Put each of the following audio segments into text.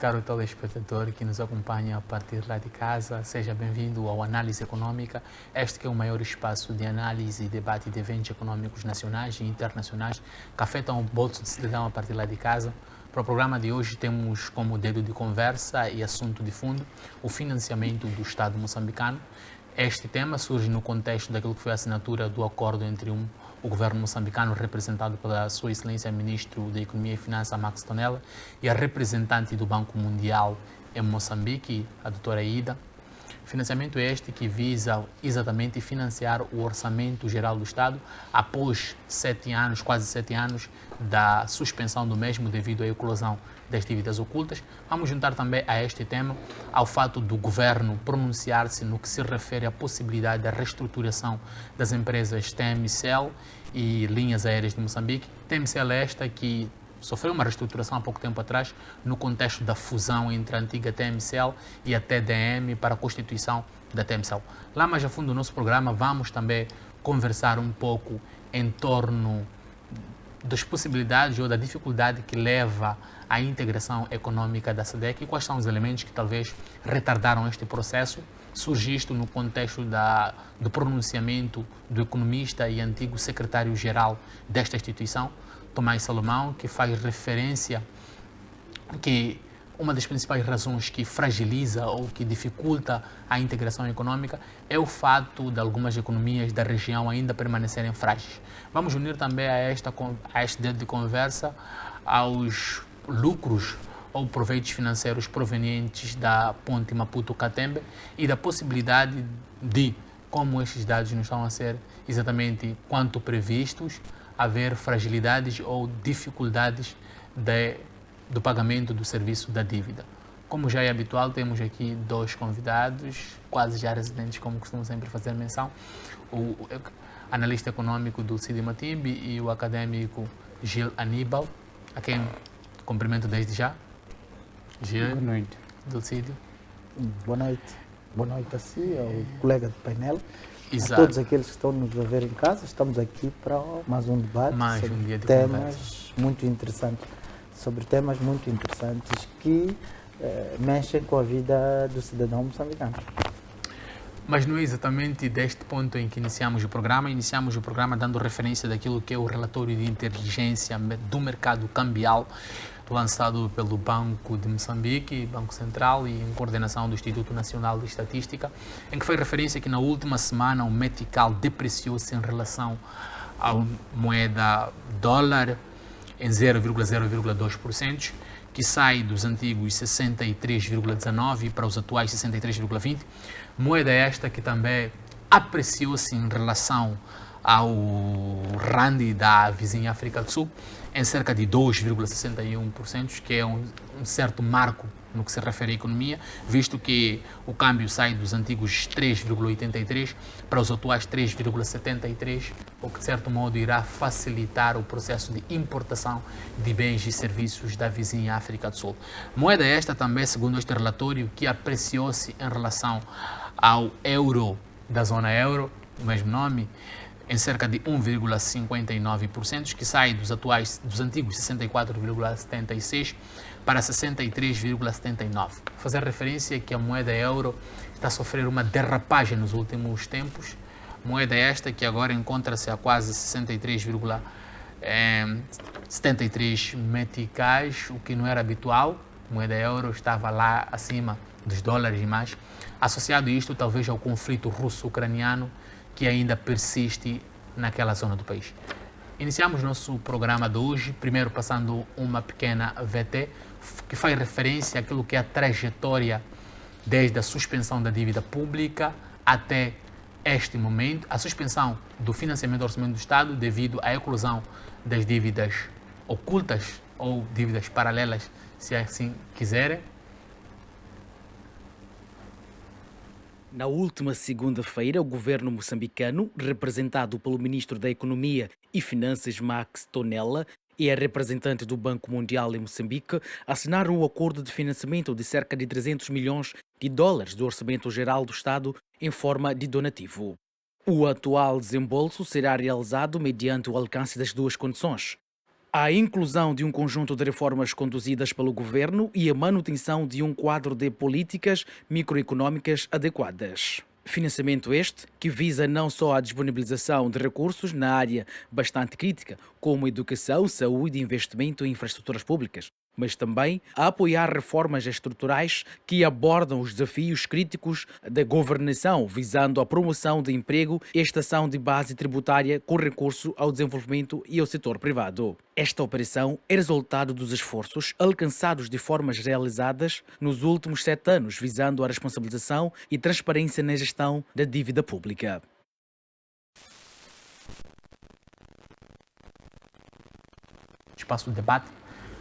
caro telespectador que nos acompanha a partir lá de casa, seja bem-vindo ao Análise Econômica. Este que é o maior espaço de análise e debate de eventos econômicos nacionais e internacionais que afetam o bolso do cidadão a partir lá de casa. Para o programa de hoje temos como dedo de conversa e assunto de fundo o financiamento do Estado moçambicano. Este tema surge no contexto daquilo que foi a assinatura do acordo entre o governo moçambicano, representado pela Sua Excelência Ministro da Economia e Finanças, Max Tonela, e a representante do Banco Mundial em Moçambique, a doutora Ida. Financiamento este que visa exatamente financiar o orçamento geral do Estado após 7 anos, quase 7 anos, da suspensão do mesmo devido à eclosão das dívidas ocultas. Vamos juntar também a este tema ao fato do governo pronunciar-se no que se refere à possibilidade da reestruturação das empresas TMCL e linhas aéreas de Moçambique. TMCL esta que sofreu uma reestruturação há pouco tempo atrás no contexto da fusão entre a antiga TMCL e a TDM para a constituição da TMCL. Lá mais a fundo do nosso programa vamos também conversar um pouco em torno das possibilidades ou da dificuldade que leva à integração econômica da SADC e quais são os elementos que talvez retardaram este processo. Surge isto no contexto do pronunciamento do economista e antigo secretário-geral desta instituição, Tomás Salomão, que faz referência que uma das principais razões que fragiliza ou que dificulta a integração econômica é o fato de algumas economias da região ainda permanecerem frágeis. Vamos unir também a este dedo de conversa aos lucros ou proveitos financeiros provenientes da ponte Maputo-Catembe e da possibilidade de, como estes dados não estão a ser exatamente quanto previstos, haver fragilidades ou dificuldades do pagamento do serviço da dívida. Como já é habitual, temos aqui dois convidados, quase já residentes, como costumo sempre fazer menção, o analista econômico Dulcídio Matimbe e o acadêmico Gil Aníbal, a quem cumprimento desde já. Gil. Boa noite. Dulcídio. Boa noite. Boa noite a si, ao colega do painel. Exato. A todos aqueles que estão nos a ver em casa, estamos aqui para mais um debate Mais um dia de temas conversa. muito interessantes, sobre temas muito interessantes que mexem com a vida do cidadão moçambicano. Mas não é exatamente deste ponto em que iniciamos o programa. Iniciamos o programa dando referência daquilo que é o relatório de inteligência do mercado cambial lançado pelo Banco de Moçambique, Banco Central, e em coordenação do Instituto Nacional de Estatística, em que foi referência que na última semana o metical depreciou-se em relação à moeda dólar em 0,2%, que sai dos antigos 63,19 para os atuais 63,20. Moeda esta que também apreciou-se em relação ao rand da vizinha África do Sul, em cerca de 2,61%, que é um certo marco no que se refere à economia, visto que o câmbio sai dos antigos 3,83 para os atuais 3,73, o que de certo modo irá facilitar o processo de importação de bens e serviços da vizinha África do Sul. Moeda esta também, segundo este relatório, que apreciou-se em relação ao euro da zona euro, o mesmo nome, em cerca de 1,59%, que sai dos antigos 64,76 para 63,79. Fazer referência que a moeda euro está a sofrer uma derrapagem nos últimos tempos. Moeda esta que agora encontra-se a quase 73 meticais, o que não era habitual. A moeda euro estava lá acima dos dólares e mais. Associado a isto, talvez ao conflito russo-ucraniano, que ainda persiste naquela zona do país. Iniciamos nosso programa de hoje, primeiro passando uma pequena VT, que faz referência àquilo que é a trajetória desde a suspensão da dívida pública até este momento, a suspensão do financiamento do orçamento do Estado devido à eclosão das dívidas ocultas ou dívidas paralelas, se assim quiserem. Na última segunda-feira, o governo moçambicano, representado pelo ministro da Economia e Finanças, Max Tonela, e a representante do Banco Mundial em Moçambique, assinaram um acordo de financiamento de cerca de 300 milhões de dólares do Orçamento Geral do Estado em forma de donativo. O atual desembolso será realizado mediante o alcance das duas condições: A inclusão de um conjunto de reformas conduzidas pelo governo e a manutenção de um quadro de políticas microeconômicas adequadas. Financiamento este que visa não só a disponibilização de recursos na área bastante crítica, como educação, saúde e investimento em infraestruturas públicas, mas também a apoiar reformas estruturais que abordam os desafios críticos da governação, visando a promoção de emprego e estação de base tributária com recurso ao desenvolvimento e ao setor privado. Esta operação é resultado dos esforços alcançados de formas realizadas nos últimos 7 anos, visando a responsabilização e transparência na gestão da dívida pública. Espaço de debate.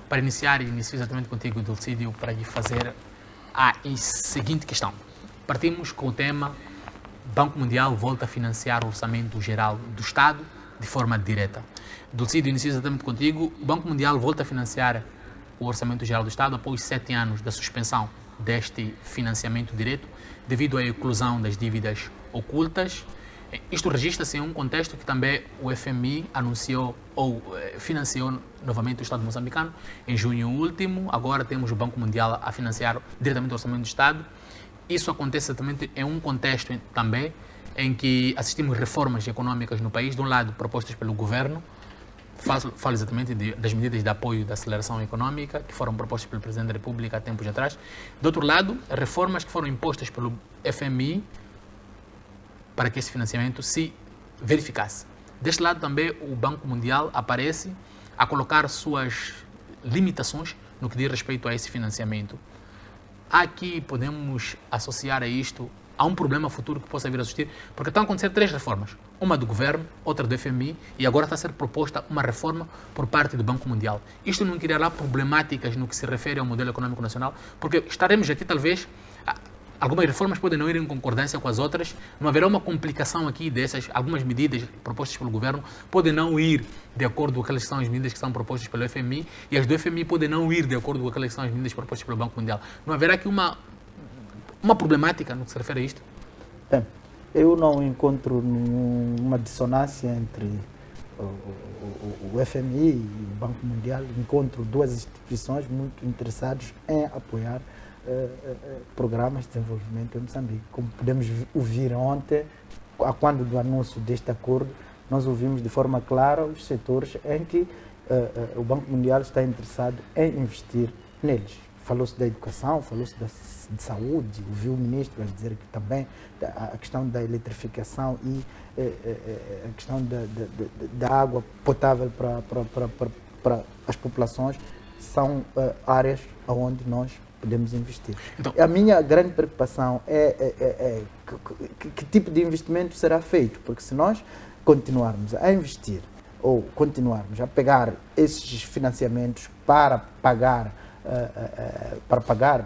Para iniciar, inicio exatamente contigo, Dulcídio, para lhe fazer a seguinte questão. Partimos com o tema: Banco Mundial volta a financiar o orçamento geral do Estado de forma direta. Dulcídio, inicio exatamente contigo. O Banco Mundial volta a financiar o orçamento geral do Estado após 7 anos da suspensão deste financiamento direto, devido à eclosão das dívidas ocultas. Isto registra-se em um contexto que também o FMI anunciou ou financiou novamente o Estado moçambicano em junho último. Agora temos o Banco Mundial a financiar diretamente o orçamento do Estado. Isso acontece exatamente em um contexto também em que assistimos reformas econômicas no país, de um lado propostas pelo governo, falo exatamente das medidas de apoio da aceleração econômica que foram propostas pelo Presidente da República há tempos atrás. Do outro lado, reformas que foram impostas pelo FMI para que esse financiamento se verificasse. Deste lado também o Banco Mundial aparece a colocar suas limitações no que diz respeito a esse financiamento. Aqui podemos associar a isto a um problema futuro que possa vir a existir, porque estão a acontecer 3 reformas. Uma do governo, outra do FMI e agora está a ser proposta uma reforma por parte do Banco Mundial. Isto não criará problemáticas no que se refere ao modelo econômico nacional, porque estaremos aqui talvez... Algumas reformas podem não ir em concordância com as outras, não haverá uma complicação aqui dessas, algumas medidas propostas pelo governo podem não ir de acordo com aquelas que são as medidas que são propostas pelo FMI e as do FMI podem não ir de acordo com aquelas que são as medidas propostas pelo Banco Mundial. Não haverá aqui uma problemática no que se refere a isto? Bem, eu não encontro nenhuma dissonância entre o FMI e o Banco Mundial. Encontro 2 instituições muito interessadas em apoiar programas de desenvolvimento em Moçambique. Como podemos ouvir ontem, quando do anúncio deste acordo, nós ouvimos de forma clara os setores em que o Banco Mundial está interessado em investir neles. Falou-se da educação, falou-se de saúde, ouviu o ministro a dizer que também a questão da eletrificação e a questão da água potável para as populações são áreas onde nós podemos investir. Então, a minha grande preocupação é que tipo de investimento será feito, porque se nós continuarmos a investir ou continuarmos a pegar esses financiamentos para pagar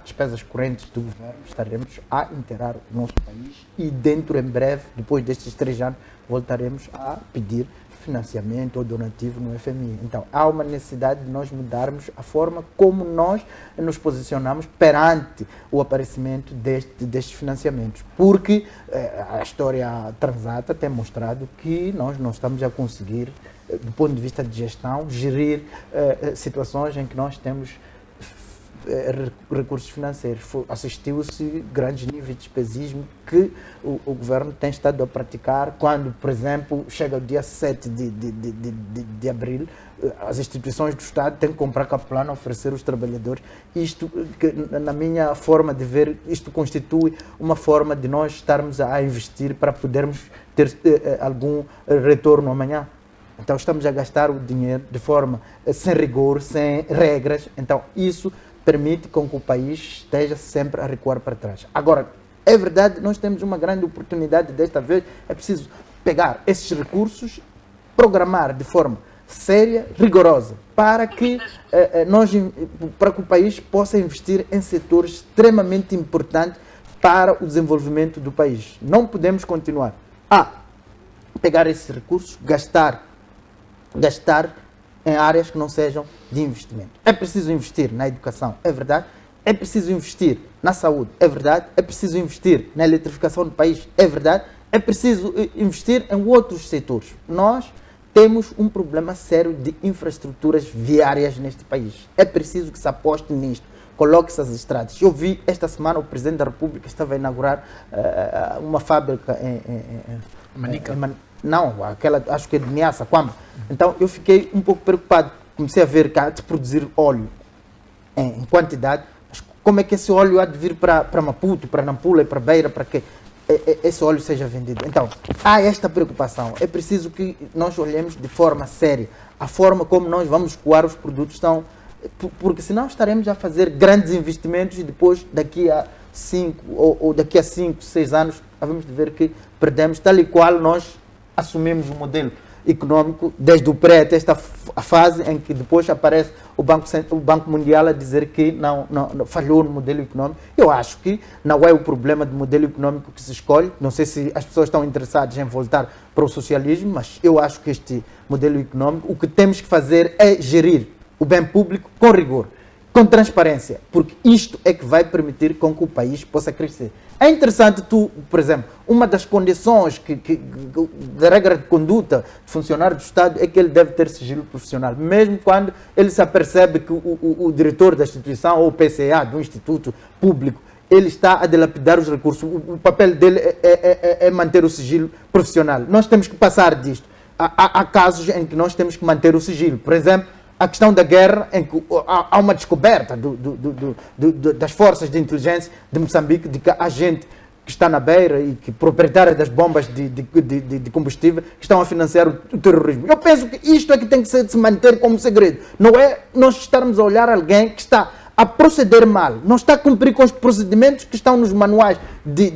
despesas correntes do governo, estaremos a enterrar o nosso país e dentro, em breve, depois destes 3 anos, voltaremos a pedir financiamento ou donativo no FMI. Então, há uma necessidade de nós mudarmos a forma como nós nos posicionamos perante o aparecimento destes financiamentos, porque a história transata tem mostrado que nós não estamos a conseguir, do ponto de vista de gestão, gerir situações em que nós temos recursos financeiros. Assistiu-se grandes níveis de despesismo que o governo tem estado a praticar quando, por exemplo, chega o dia 7 de abril, as instituições do Estado têm que comprar capelano, oferecer aos trabalhadores. Isto, que, na minha forma de ver, isto constitui uma forma de nós estarmos a investir para podermos ter algum retorno amanhã. Então estamos a gastar o dinheiro de forma sem rigor, sem regras. Então isso permite com que o país esteja sempre a recuar para trás. Agora, é verdade, nós temos uma grande oportunidade desta vez. É preciso pegar esses recursos, programar de forma séria, rigorosa, para que o país possa investir em setores extremamente importantes para o desenvolvimento do país. Não podemos continuar a pegar esses recursos, gastar em áreas que não sejam de investimento. É preciso investir na educação, é verdade. É preciso investir na saúde, é verdade. É preciso investir na eletrificação do país, é verdade. É preciso investir em outros setores. Nós temos um problema sério de infraestruturas viárias neste país. É preciso que se aposte nisto. Coloque-se as estradas. Eu vi esta semana o Presidente da República estava a inaugurar uma fábrica Manica? Não, aquela, acho que é de Niassa, Quamba. Então eu fiquei um pouco preocupado. Comecei a ver que há de produzir óleo em quantidade. Mas como é que esse óleo há de vir para Maputo, para Nampula e para Beira, para que esse óleo seja vendido? Então, há esta preocupação. É preciso que nós olhemos de forma séria a forma como nós vamos escoar os produtos, porque senão estaremos a fazer grandes investimentos e depois, daqui a 5 daqui a 5, 6 anos, vamos ver que perdemos, tal e qual nós assumimos o modelo econômico, desde o pré até esta fase em que depois aparece o Banco Mundial a dizer que não falhou no modelo econômico. Eu acho que não é o problema do modelo econômico que se escolhe. Não sei se as pessoas estão interessadas em voltar para o socialismo, mas eu acho que este modelo econômico, o que temos que fazer é gerir o bem público com rigor, com transparência, porque isto é que vai permitir com que o país possa crescer. É interessante por exemplo, uma das condições da regra de conduta de funcionário do Estado é que ele deve ter sigilo profissional, mesmo quando ele se apercebe que o diretor da instituição ou o PCA do instituto público, ele está a dilapidar os recursos. O papel dele é manter o sigilo profissional. Nós temos que passar disto. Há casos em que nós temos que manter o sigilo. Por exemplo, a questão da guerra, em que há uma descoberta das forças de inteligência de Moçambique de que há gente que está na beira e que proprietária das bombas de combustível que estão a financiar o terrorismo. Eu penso que isto é que tem que se manter como segredo. Não é nós estarmos a olhar alguém que está a proceder mal, não está a cumprir com os procedimentos que estão nos manuais de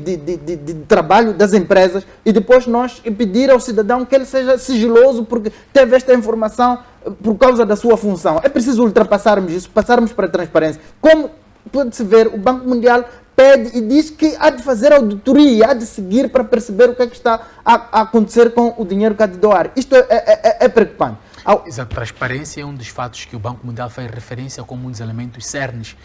trabalho das empresas e depois nós pedir ao cidadão que ele seja sigiloso porque teve esta informação por causa da sua função. É preciso ultrapassarmos isso, passarmos para a transparência. Como pode-se ver, o Banco Mundial pede e diz que há de fazer auditoria, há de seguir para perceber o que é que está a acontecer com o dinheiro que há de doar. Isto é preocupante. Exato, transparência é um dos fatos que o Banco Mundial faz referência como um dos elementos cernes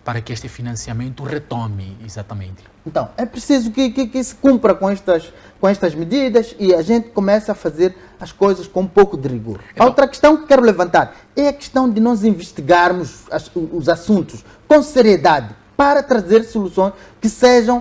para que este financiamento retome, exatamente. Então, é preciso que se cumpra com estas medidas e a gente comece a fazer as coisas com um pouco de rigor. Então, a outra questão que quero levantar é a questão de nós investigarmos os assuntos com seriedade para trazer soluções que sejam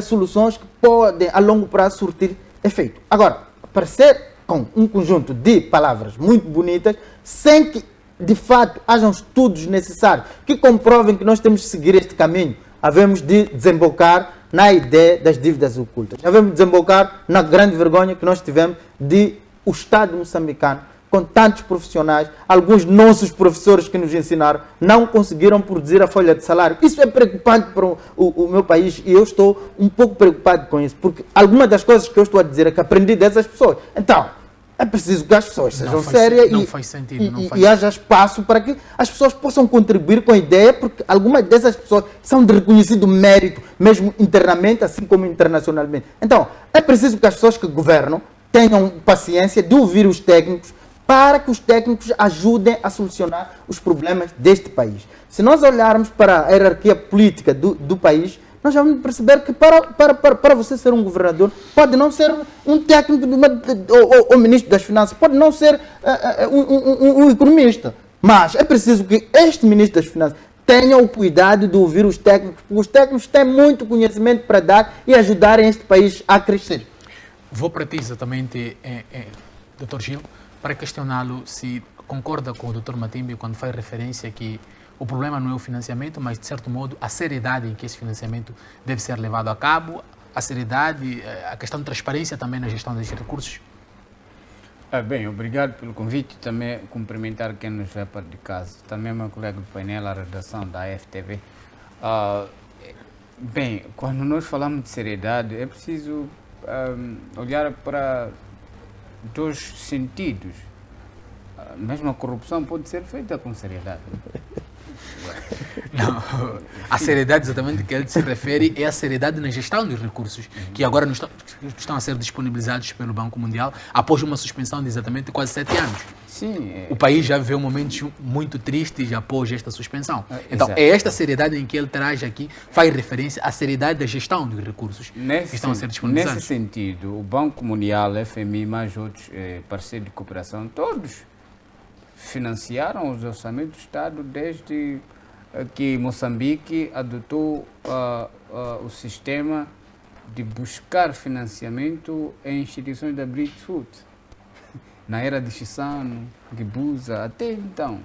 soluções que podem, a longo prazo, surtir efeito. Agora, parecer com um conjunto de palavras muito bonitas, sem que, de fato, hajam estudos necessários que comprovem que nós temos que seguir este caminho, havemos de desembocar na ideia das dívidas ocultas. Havemos de desembocar na grande vergonha que nós tivemos de o Estado moçambicano, com tantos profissionais, alguns nossos professores que nos ensinaram, não conseguiram produzir a folha de salário. Isso é preocupante para o meu país e eu estou um pouco preocupado com isso, porque algumas das coisas que eu estou a dizer é que aprendi dessas pessoas. Então, é preciso que as pessoas sejam sérias e haja espaço para que as pessoas possam contribuir com a ideia, porque algumas dessas pessoas são de reconhecido mérito, mesmo internamente, assim como internacionalmente. Então, é preciso que as pessoas que governam tenham paciência de ouvir os técnicos, para que os técnicos ajudem a solucionar os problemas deste país. Se nós olharmos para a hierarquia política do país, nós vamos perceber que para você ser um governador, pode não ser um técnico ou ministro das Finanças, pode não ser um economista, mas é preciso que este ministro das Finanças tenha o cuidado de ouvir os técnicos, porque os técnicos têm muito conhecimento para dar e ajudarem este país a crescer. Vou para ti exatamente, Dr. Gil, para questioná-lo se concorda com o Dr. Matimbe quando faz referência que o problema não é o financiamento, mas, de certo modo, a seriedade em que esse financiamento deve ser levado a cabo, a seriedade, a questão de transparência também na gestão destes recursos. Bem, obrigado pelo convite. Também cumprimentar quem nos vê para de casa. Também meu colega do painel, a redação da FTV. Bem, quando nós falamos de seriedade, é preciso olhar para dois sentidos. Mesmo a corrupção pode ser feita com seriedade. Não, a seriedade exatamente que ele se refere é a seriedade na gestão dos recursos, que agora não estão a ser disponibilizados pelo Banco Mundial após uma suspensão de exatamente quase 7 anos. Sim. O país já viveu momentos muito tristes após esta suspensão. Então, Exato. é esta seriedade em que ele traz aqui, faz referência à seriedade da gestão dos recursos que estão a ser disponibilizados. Nesse sentido, o Banco Mundial, FMI, mais outros parceiros de cooperação, todos financiaram os orçamentos do Estado desde que Moçambique adotou o sistema de buscar financiamento em instituições da Bridge Food. Na era de Chissano, Guebuza, até então.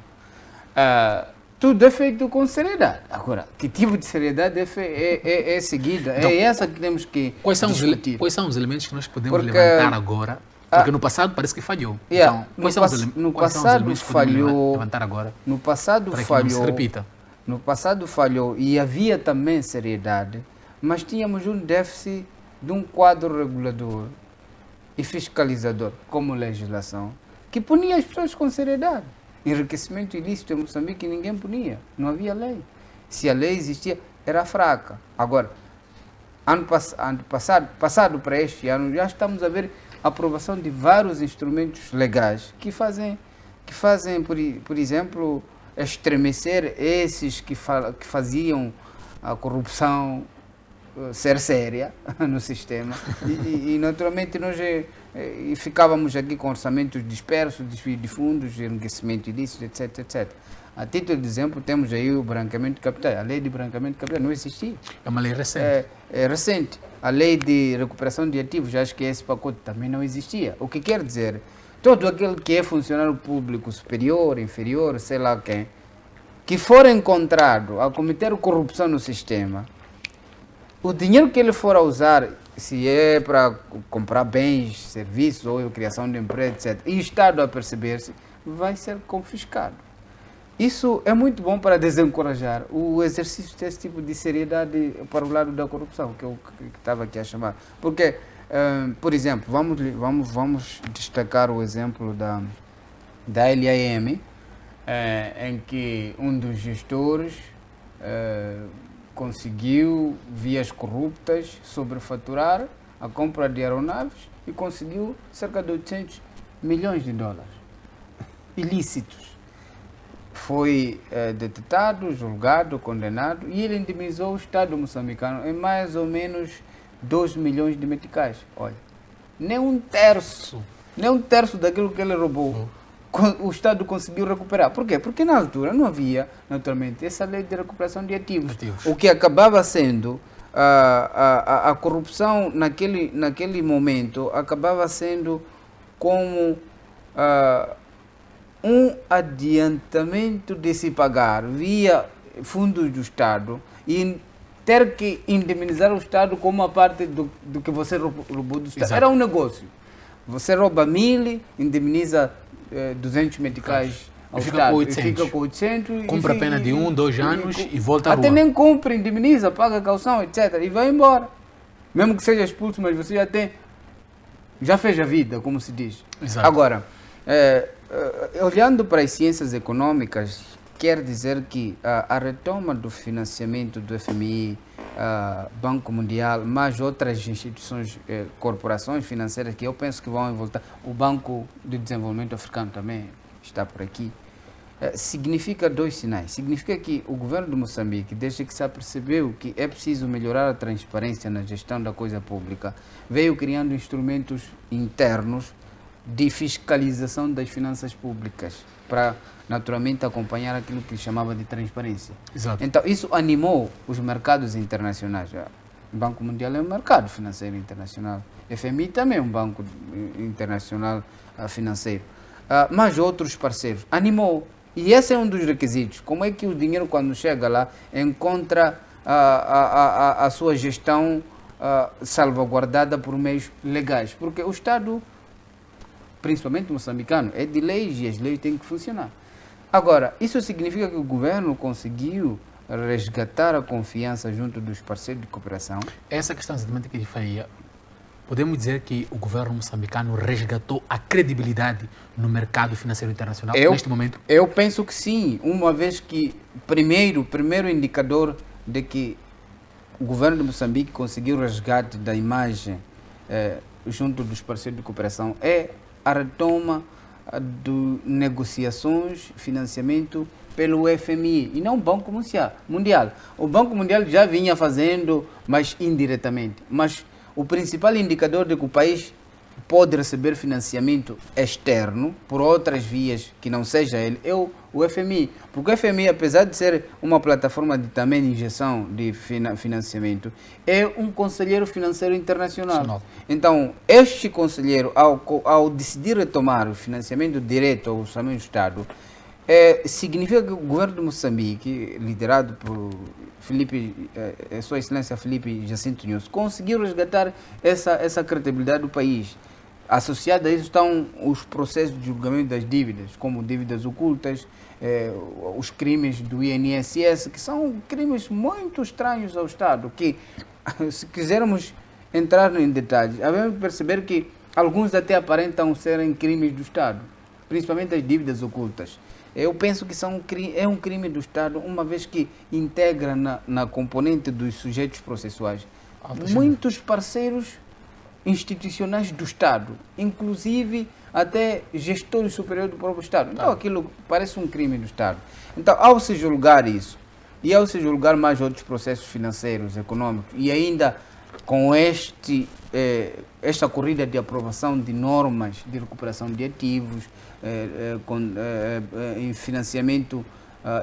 Tudo é feito com seriedade. Agora, que tipo de seriedade é seguida? Então, é essa que temos que discutir. Quais são os elementos que nós podemos levantar agora? Porque no passado parece que falhou. Então, quais são os elementos que podemos levantar agora? No passado para falhou. Que não se repita? No passado falhou e havia também seriedade, mas tínhamos um déficit de um quadro regulador e fiscalizador, como legislação, que punia as pessoas com seriedade. Enriquecimento ilícito em Moçambique ninguém punia, não havia lei. Se a lei existia, era fraca. Agora, ano passado para este ano, já estamos a ver a aprovação de vários instrumentos legais que fazem por exemplo, estremecer esses que faziam a corrupção ser séria no sistema e naturalmente nós ficávamos aqui com orçamentos dispersos, desvio de fundos, enriquecimento ilícito, etc. A título de exemplo, temos aí o branqueamento de capitais. A lei de branqueamento de capitais não existia. É uma lei recente. É recente. A lei de recuperação de ativos, acho que esse pacote também não existia. O que quer dizer, todo aquele que é funcionário público superior, inferior, sei lá quem, que for encontrado a cometer corrupção no sistema, o dinheiro que ele for a usar, se é para comprar bens, serviços ou criação de emprego, etc., e o Estado a perceber-se, vai ser confiscado. Isso é muito bom para desencorajar o exercício desse tipo de seriedade para o lado da corrupção, que eu estava aqui a chamar. Porque, por exemplo, vamos destacar o exemplo da LAM, em que um dos gestores conseguiu, vias corruptas, sobrefaturar a compra de aeronaves e conseguiu cerca de 800 milhões de dólares ilícitos. Foi detectado, julgado, condenado e ele indemnizou o Estado moçambicano em mais ou menos 2 milhões de meticais. Olha, nem um terço daquilo que ele roubou o Estado conseguiu recuperar. Por quê? Porque na altura não havia, naturalmente, essa lei de recuperação de ativos. O que acabava sendo a corrupção naquele momento, acabava sendo como um adiantamento de se pagar via fundos do Estado e ter que indemnizar o Estado como uma parte do que você roubou do Estado. Exato. Era um negócio. Você rouba 1.000, indemniza 200 meticais ao Estado. Fica com 800. Cumpre a pena de 1, 2 anos e volta à rua. Até nem cumpre, indemniza, paga caução, etc. E vai embora. Mesmo que seja expulso, mas você já fez a vida, como se diz. Exato. Agora, olhando para as ciências econômicas, quer dizer que a retoma do financiamento do FMI, Banco Mundial, mais outras instituições, corporações financeiras que eu penso que vão voltar, o Banco de Desenvolvimento Africano também está por aqui, significa 2 sinais. Significa que o governo de Moçambique, desde que se apercebeu que é preciso melhorar a transparência na gestão da coisa pública, veio criando instrumentos internos de fiscalização das finanças públicas para, naturalmente, acompanhar aquilo que chamava de transparência. Exato. Então, isso animou os mercados internacionais. O Banco Mundial é um mercado financeiro internacional. O FMI também é um banco internacional financeiro. Mas outros parceiros. Animou. E esse é um dos requisitos. Como é que o dinheiro, quando chega lá, encontra a sua gestão salvaguardada por meios legais? Porque o Estado, principalmente moçambicano, é de leis e as leis têm que funcionar. Agora, isso significa que o governo conseguiu resgatar a confiança junto dos parceiros de cooperação? Essa questão exatamente que ele faria. podemos dizer que o governo moçambicano resgatou a credibilidade no mercado financeiro internacional neste momento? Eu penso que sim, uma vez que primeiro indicador de que o governo de Moçambique conseguiu o resgate da imagem junto dos parceiros de cooperação é a retoma de negociações, financiamento pelo FMI e não o Banco Mundial. O Banco Mundial já vinha fazendo, mas indiretamente. Mas o principal indicador de que o país pode receber financiamento externo por outras vias que não seja ele é o FMI. Porque o FMI, apesar de ser uma plataforma de também injeção de financiamento, é um conselheiro financeiro internacional. Então, este conselheiro, ao decidir retomar o financiamento direto ao orçamento do Estado, significa que o governo de Moçambique, liderado por Sua Excelência Filipe Jacinto Nunes, conseguiu resgatar essa credibilidade do país. Associado a isso estão os processos de julgamento das dívidas, como dívidas ocultas, os crimes do INSS, que são crimes muito estranhos ao Estado, que, se quisermos entrar em detalhes, devemos perceber que alguns até aparentam serem crimes do Estado, principalmente as dívidas ocultas. Eu penso que é um crime do Estado, uma vez que integra na componente dos sujeitos processuais muitos parceiros institucionais do Estado, inclusive até gestores superiores do próprio Estado. Então aquilo parece um crime do Estado. Então, ao se julgar isso, e ao se julgar mais outros processos financeiros, econômicos, e ainda com esta corrida de aprovação de normas de recuperação de ativos, em financiamento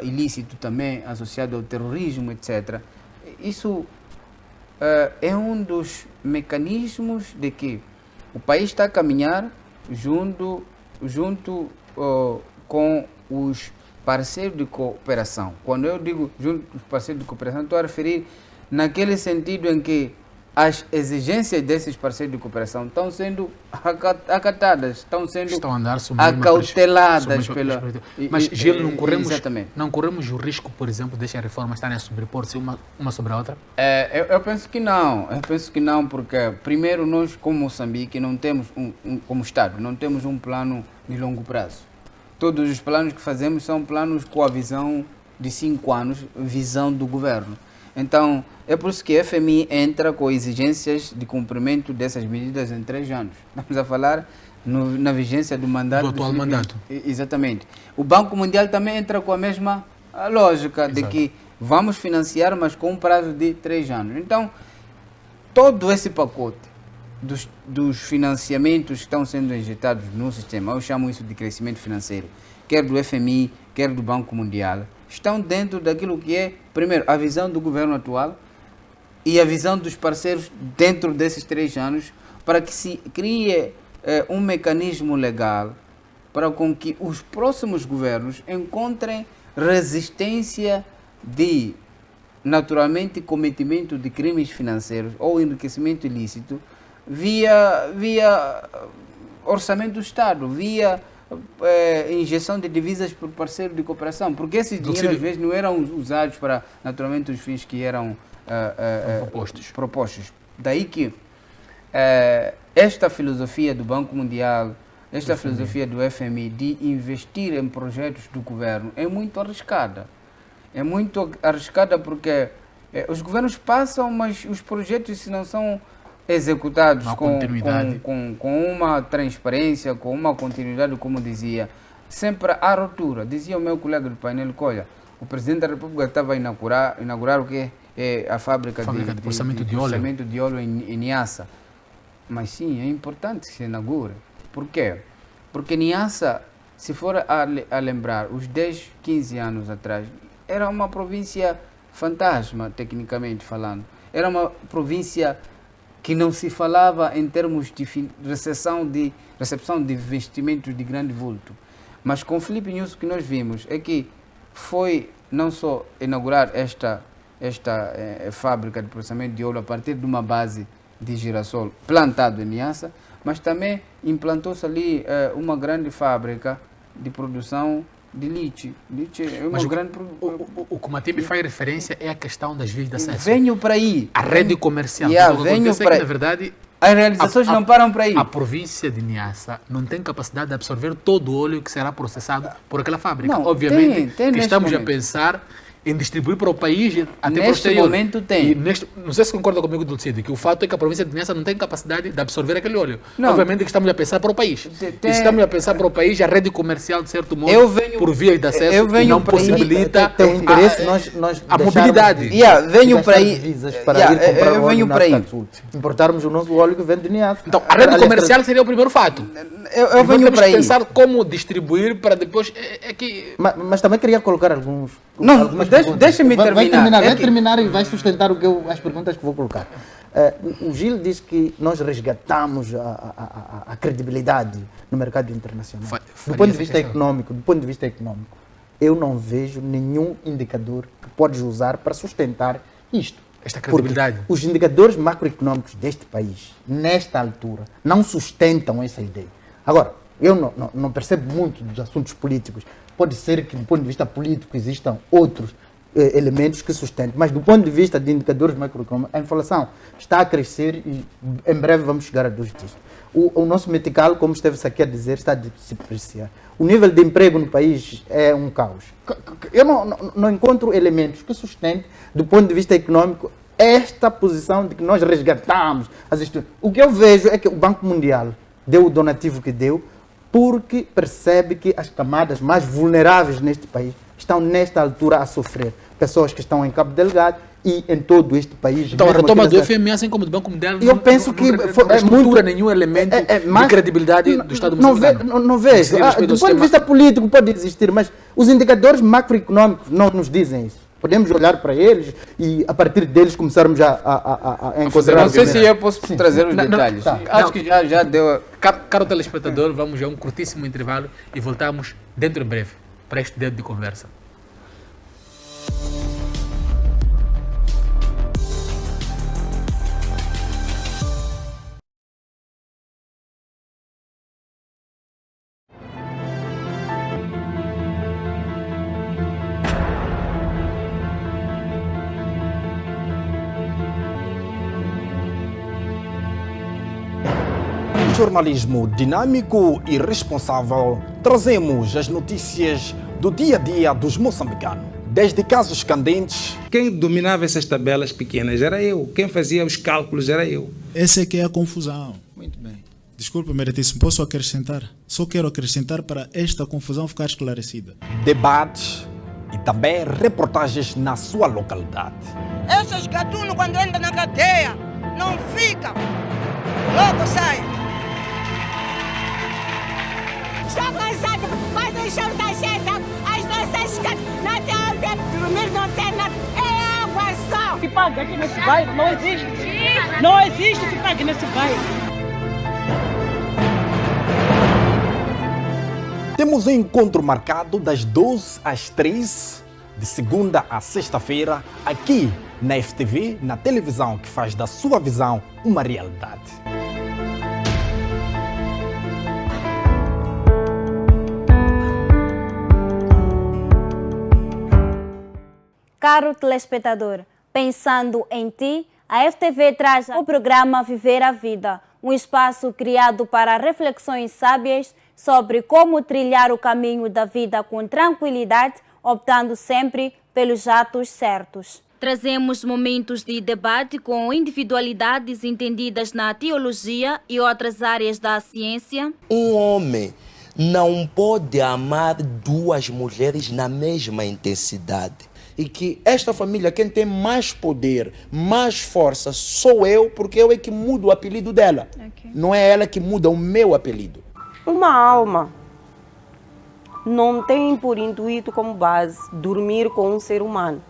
ilícito também associado ao terrorismo, etc. Isso é um dos mecanismos de que o país está a caminhar junto com os parceiros de cooperação. Quando eu digo junto com os parceiros de cooperação, estou a referir naquele sentido em que as exigências desses parceiros de cooperação estão sendo acatadas, estão a andar acauteladas pela... Mas, Gil, não corremos o risco, por exemplo, destas reformas estarem a sobrepor-se uma sobre a outra? Eu penso que não. Eu penso que não, porque, primeiro, nós, como Moçambique, não temos como Estado, não temos um plano de longo prazo. Todos os planos que fazemos são planos com a visão de 5 anos, visão do governo. Então, é por isso que a FMI entra com exigências de cumprimento dessas medidas em 3 anos. Estamos a falar na vigência do mandato. Do atual mandato. Exatamente. O Banco Mundial também entra com a mesma lógica. Exato. De que vamos financiar, mas com um prazo de 3 anos. Então, todo esse pacote dos financiamentos que estão sendo injetados no sistema, eu chamo isso de crescimento financeiro, quer do FMI, quer do Banco Mundial, estão dentro daquilo que é, primeiro, a visão do governo atual e a visão dos parceiros dentro desses 3 anos, para que se crie um mecanismo legal para com que os próximos governos encontrem resistência de, naturalmente, cometimento de crimes financeiros ou enriquecimento ilícito via orçamento do Estado, via injeção de divisas por parceiro de cooperação, porque esses dinheiros às vezes não eram usados para, naturalmente, os fins que eram propostos. Daí que esta filosofia do Banco Mundial, esta filosofia do FMI de investir em projetos do governo é muito arriscada. É muito arriscada porque os governos passam, mas os projetos, se não são executados com uma transparência, com uma continuidade, como dizia, sempre há ruptura. Dizia o meu colega do painel, olha, o Presidente da República estava a inaugurar o que é a fábrica de processamento de óleo em Niassa. Mas sim, é importante que se inaugure. Por quê? Porque Niassa, se for a lembrar, os 10, 15 anos atrás, era uma província fantasma, tecnicamente falando. Era uma província que não se falava em termos de recepção de investimentos de grande vulto. Mas com Filipe Nunes o que nós vimos é que foi não só inaugurar esta fábrica de processamento de óleo a partir de uma base de girassol plantado em Niassa, mas também implantou-se ali uma grande fábrica de produção de lítio. Lítio é uma grande... O que o Matibe faz referência é a questão das vias de acesso. Venho para aí. A rede comercial. Venho para... na verdade, As realizações não param por aí. A província de Niassa não tem capacidade de absorver todo o óleo que será processado por aquela fábrica. Não, obviamente, tem que estamos a momento. pensar em distribuir para o país até Neste posterior. momento tem. E não sei se concorda comigo, Dulcide, que o fato é que a província de Niassa não tem capacidade de absorver aquele óleo. Não. Obviamente que estamos a pensar para o país. E estamos a pensar para o país, a rede comercial, de certo modo, por vias de acesso, não possibilita Tem um interesse nós a deixarmos mobilidade. de Venho para gastar aí. divisas para ir comprar eu óleo venho na para aí. África do Sul. Importarmos o nosso óleo que vem de Niassa. Então, a rede comercial seria o primeiro fato. Eu Nós venho temos para que aí. pensar como distribuir para depois... Mas também queria colocar algumas deixa-me terminar. Vai terminar e vai sustentar as perguntas que vou colocar. O Gil diz que nós resgatamos a credibilidade no mercado internacional. Do ponto de vista econômico, eu não vejo nenhum indicador que podes usar para sustentar isto. Esta credibilidade. Porque os indicadores macroeconômicos deste país, nesta altura, não sustentam essa ideia. Agora, eu não percebo muito dos assuntos políticos. Pode ser que, do ponto de vista político, existam outros elementos que sustentem. Mas, do ponto de vista de indicadores macroeconômicos, a inflação está a crescer e, em breve, vamos chegar a 2 dígitos. O nosso metical, como esteve-se aqui a dizer, está a se depreciar. O nível de emprego no país é um caos. Eu não encontro elementos que sustentem, do ponto de vista econômico, esta posição de que nós resgatamos as instituições. O que eu vejo é que o Banco Mundial deu o donativo que deu porque percebe que as camadas mais vulneráveis neste país estão, nesta altura, a sofrer. Pessoas que estão em Cabo Delgado e em todo este país. Então, a retoma do FMI, assim como do Banco Mundial, eu penso que não estrutura nenhum elemento de credibilidade do Estado moçambicano. Não vejo. Do ponto de vista político pode existir, mas os indicadores macroeconômicos não nos dizem isso. Podemos olhar para eles e, a partir deles, começarmos a encontrar... Não sei se eu posso trazer os detalhes. Acho que já deu... Caro telespectador, vamos a um curtíssimo intervalo e voltamos dentro em breve para este dedo de conversa. Jornalismo dinâmico e responsável, trazemos as notícias do dia a dia dos moçambicanos. Desde casos candentes... Quem dominava essas tabelas pequenas era eu. Quem fazia os cálculos era eu. Essa é que é a confusão. Muito bem. Desculpa, meritíssimo, posso acrescentar? Só quero acrescentar para esta confusão ficar esclarecida. Debates e também reportagens na sua localidade. Esses gatunos, quando entram na cadeia, não ficam. Logo saem. Estou cansado, vai deixar da gente as nossas casas, não tem onde dormir, não tem nada, é água só. Se paga aqui nesse bairro, não existe. Não existe se paga nesse bairro. Temos um encontro marcado das 12 às 3, de segunda a sexta-feira, aqui na FTV, na televisão que faz da sua visão uma realidade. Caro telespectador, pensando em ti, a FTV traz o programa Viver a Vida, um espaço criado para reflexões sábias sobre como trilhar o caminho da vida com tranquilidade, optando sempre pelos atos certos. Trazemos momentos de debate com individualidades entendidas na teologia e outras áreas da ciência. Um homem não pode amar duas mulheres na mesma intensidade. E que esta família, quem tem mais poder, mais força, sou eu, porque eu é que mudo o apelido dela. Okay. Não é ela que muda o meu apelido. Uma alma não tem por intuito como base dormir com um ser humano.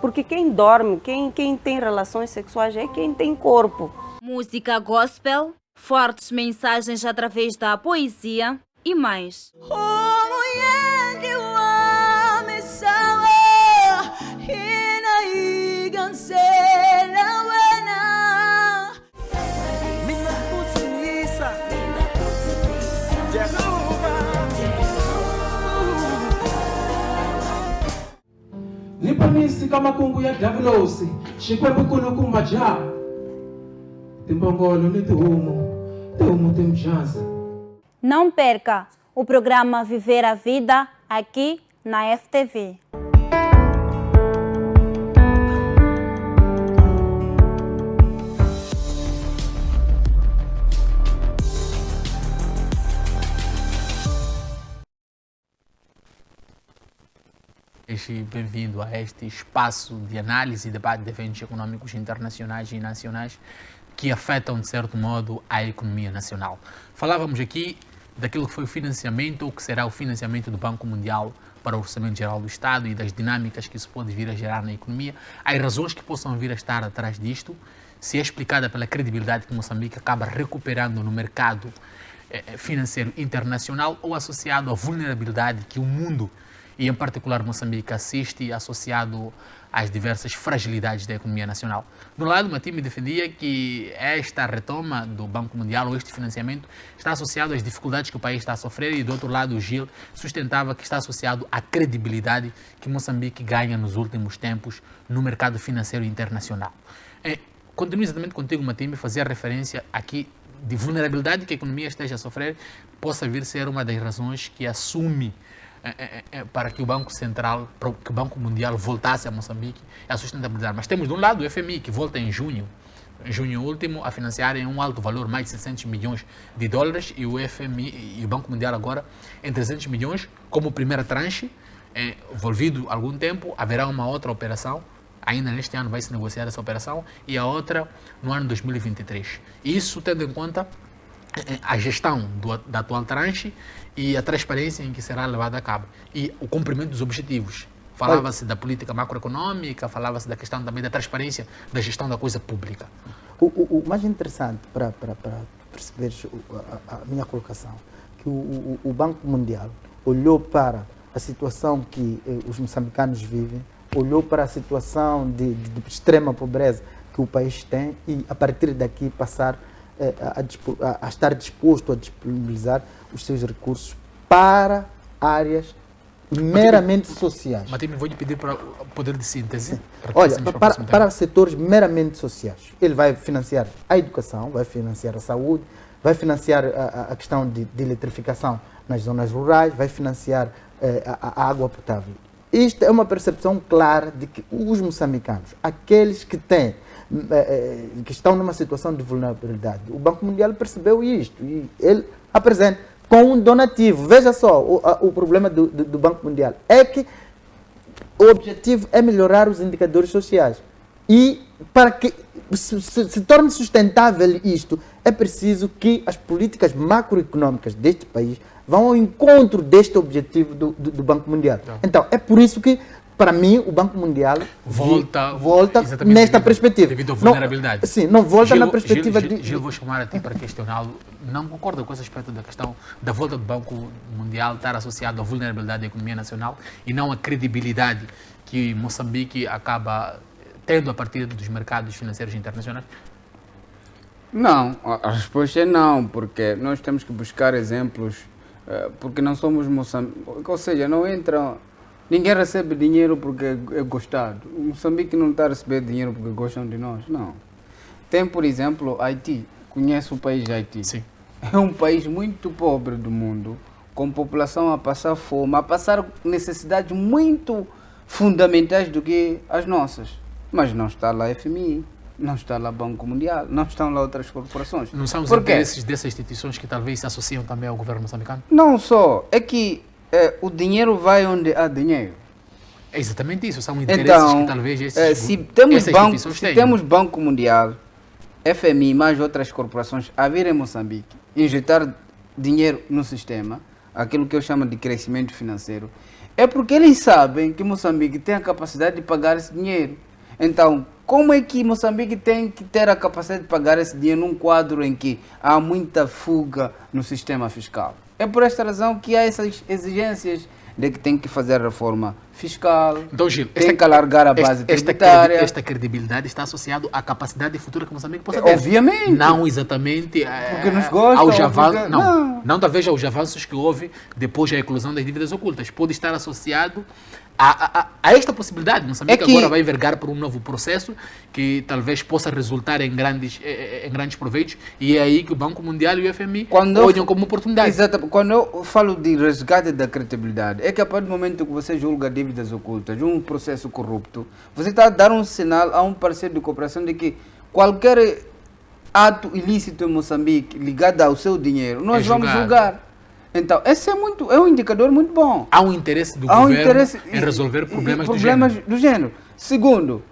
Porque quem dorme, quem tem relações sexuais é quem tem corpo. Música gospel, fortes mensagens através da poesia e mais. Nipamisi kama kungu ya davulosi, shikwe bukulu kumaja. Não perca o programa Viver a Vida aqui na FTV. Bem-vindo a este espaço de análise e debate de eventos econômicos internacionais e nacionais que afetam, de certo modo, a economia nacional. Falávamos aqui daquilo que foi o financiamento, ou que será o financiamento do Banco Mundial para o Orçamento Geral do Estado e das dinâmicas que isso pode vir a gerar na economia. Há razões que possam vir a estar atrás disto, se é explicada pela credibilidade que Moçambique acaba recuperando no mercado financeiro internacional ou associado à vulnerabilidade que o mundo, e em particular Moçambique, assiste associado às diversas fragilidades da economia nacional. De um lado, Matimi defendia que esta retoma do Banco Mundial ou este financiamento está associado às dificuldades que o país está a sofrer, e do outro lado, o Gil sustentava que está associado à credibilidade que Moçambique ganha nos últimos tempos no mercado financeiro internacional. Continuo exatamente contigo, Matimi, fazer referência aqui de vulnerabilidade que a economia esteja a sofrer, possa vir ser uma das razões que assume para que o Banco Central, para que o Banco Mundial voltasse a Moçambique, a sustentabilidade. Mas temos de um lado o FMI, que volta em junho último, a financiar em um alto valor, mais de 600 milhões de dólares, e o FMI e o Banco Mundial agora em 300 milhões, como primeira tranche, envolvido algum tempo. Haverá uma outra operação, ainda neste ano vai se negociar essa operação, e a outra no ano 2023. Isso tendo em conta a gestão da atual tranche e a transparência em que será levada a cabo e o cumprimento dos objetivos. Falava-se da política macroeconômica, falava-se da questão também da transparência da gestão da coisa pública. O mais interessante para perceberes a minha colocação, que o Banco Mundial olhou para a situação que os moçambicanos vivem, olhou para a situação de extrema pobreza que o país tem, e a partir daqui passar a estar disposto a disponibilizar os seus recursos para áreas meramente sociais. Matimi, vou lhe pedir para o poder de síntese. Olha, para setores meramente sociais. Ele vai financiar a educação, vai financiar a saúde, vai financiar a questão de eletrificação nas zonas rurais, vai financiar a água potável. Isto é uma percepção clara de que os moçambicanos, aqueles que estão numa situação de vulnerabilidade, o Banco Mundial percebeu isto e ele apresenta com um donativo. Veja só, o problema do Banco Mundial é que o objetivo é melhorar os indicadores sociais, e para que se torne sustentável isto, é preciso que as políticas macroeconômicas deste país vão ao encontro deste objetivo do Banco Mundial. Então, é por isso que, para mim, o Banco Mundial volta nesta perspectiva. Devido à vulnerabilidade. Sim, não volta na perspectiva de... Gil, vou chamar a ti para questioná-lo. Não concorda com esse aspecto da questão da volta do Banco Mundial estar associado à vulnerabilidade da economia nacional e não à credibilidade que Moçambique acaba tendo a partir dos mercados financeiros internacionais? Não, a resposta é não, porque nós temos que buscar exemplos, porque não somos Moçambique, ou seja, não entra... Ninguém recebe dinheiro porque é gostado. O Moçambique não está a receber dinheiro porque gostam de nós, não. Tem, por exemplo, Haiti. Conhece o país de Haiti? Sim. É um país muito pobre do mundo, com população a passar fome, a passar necessidades muito fundamentais do que as nossas. Mas não está lá FMI, não está lá Banco Mundial, não estão lá outras corporações. Não são os interesses dessas instituições que talvez se associam também ao governo moçambicano? Não só, é que o dinheiro vai onde há dinheiro. É exatamente isso, são interesses que talvez se temos Banco Mundial, FMI mais outras corporações a vir em Moçambique, injetar dinheiro no sistema, aquilo que eu chamo de crescimento financeiro, é porque eles sabem que Moçambique tem a capacidade de pagar esse dinheiro. Então, como é que Moçambique tem que ter a capacidade de pagar esse dinheiro num quadro em que há muita fuga no sistema fiscal? É por esta razão que há essas exigências de que tem que fazer a reforma fiscal, então, Gil, tem que alargar a base tributária. Esta credibilidade está associada à capacidade futura que Moçambique possa ter. Obviamente. Não exatamente porque nos gostam. Não talvez aos avanços que houve depois da eclosão das dívidas ocultas. Pode estar associado Há esta possibilidade. Moçambique que agora vai vergar por um novo processo que talvez possa resultar em grandes proveitos, e é aí que o Banco Mundial e o FMI olham como oportunidade. Exato. Quando eu falo de resgate da credibilidade, é que a partir do momento que você julga dívidas ocultas, um processo corrupto, você está a dar um sinal a um parceiro de cooperação de que qualquer ato ilícito em Moçambique ligado ao seu dinheiro, nós vamos julgar. Então, esse é um indicador muito bom. Há um interesse do governo em resolver problemas do género. Segundo,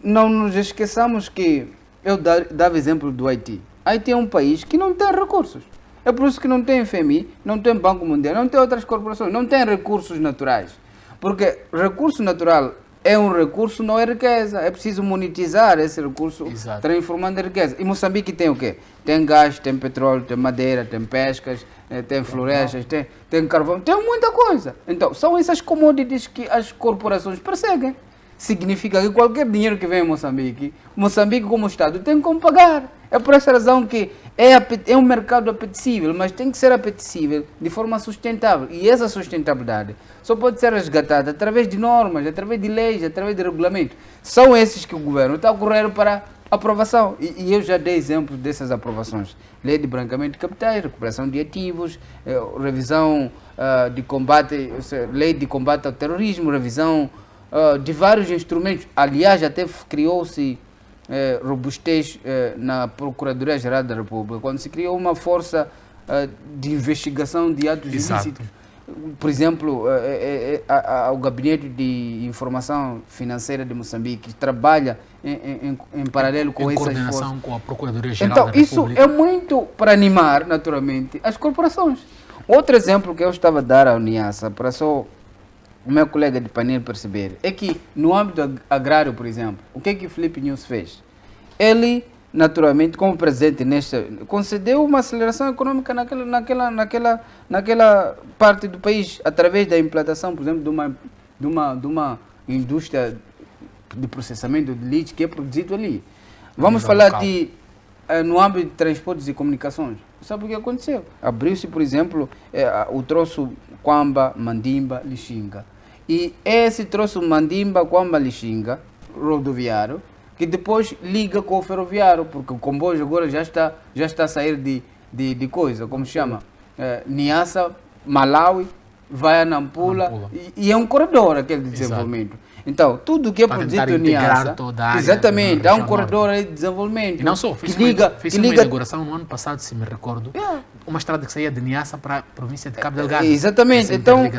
não nos esqueçamos que eu dava exemplo do Haiti. Haiti é um país que não tem recursos. É por isso que não tem FMI, não tem Banco Mundial, não tem outras corporações, não tem recursos naturais. Porque recurso natural é um recurso, não é riqueza. É preciso monetizar esse recurso, transformando em riqueza. E Moçambique tem o quê? Tem gás, tem petróleo, tem madeira, tem pescas, tem florestas, tem carvão, tem muita coisa. Então, são essas commodities que as corporações perseguem. Significa que qualquer dinheiro que vem em Moçambique como Estado tem como pagar. É por essa razão que é um mercado apetecível, mas tem que ser apetecível de forma sustentável. E essa sustentabilidade só pode ser resgatada através de normas, através de leis, através de regulamentos. São esses que o governo está a correr para aprovação. E eu já dei exemplos dessas aprovações. Lei de branqueamento de capitais, recuperação de ativos, revisão de combate, lei de combate ao terrorismo, revisão de vários instrumentos. Aliás, até criou-se robustez na Procuradoria-Geral da República, quando se criou uma força de investigação de atos ilícitos. Por exemplo, o Gabinete de Informação Financeira de Moçambique, que trabalha em paralelo com essas forças. Em coordenação com a Procuradoria-Geral da República. Então, isso é muito para animar, naturalmente, as corporações. Outro exemplo que eu estava a dar ao Niassa, para só o meu colega de painel perceber, é que no âmbito agrário, por exemplo, o que o Filipe Nunes fez? Ele, naturalmente, como presidente concedeu uma aceleração econômica naquela parte do país, através da implantação, por exemplo, de uma indústria de processamento de leite que é produzido ali. Vamos falar no âmbito de transportes e comunicações. Sabe o que aconteceu? Abriu-se, por exemplo, o troço Quamba, Mandimba, Lixinga. E esse troço Mandimba, Quamba, Lixinga, rodoviário, que depois liga com o ferroviário, porque o comboio agora já está a sair de coisa, como se chama? Niassa, Malawi, vai a Nampula. E é um corredor aquele de desenvolvimento. Então, tudo que é produzido em Niassa, exatamente, há um corredor de desenvolvimento. E não só, fiz uma inauguração no ano passado, se me recordo, uma estrada que saía de Niassa para a província de Cabo Delgado. Exatamente, então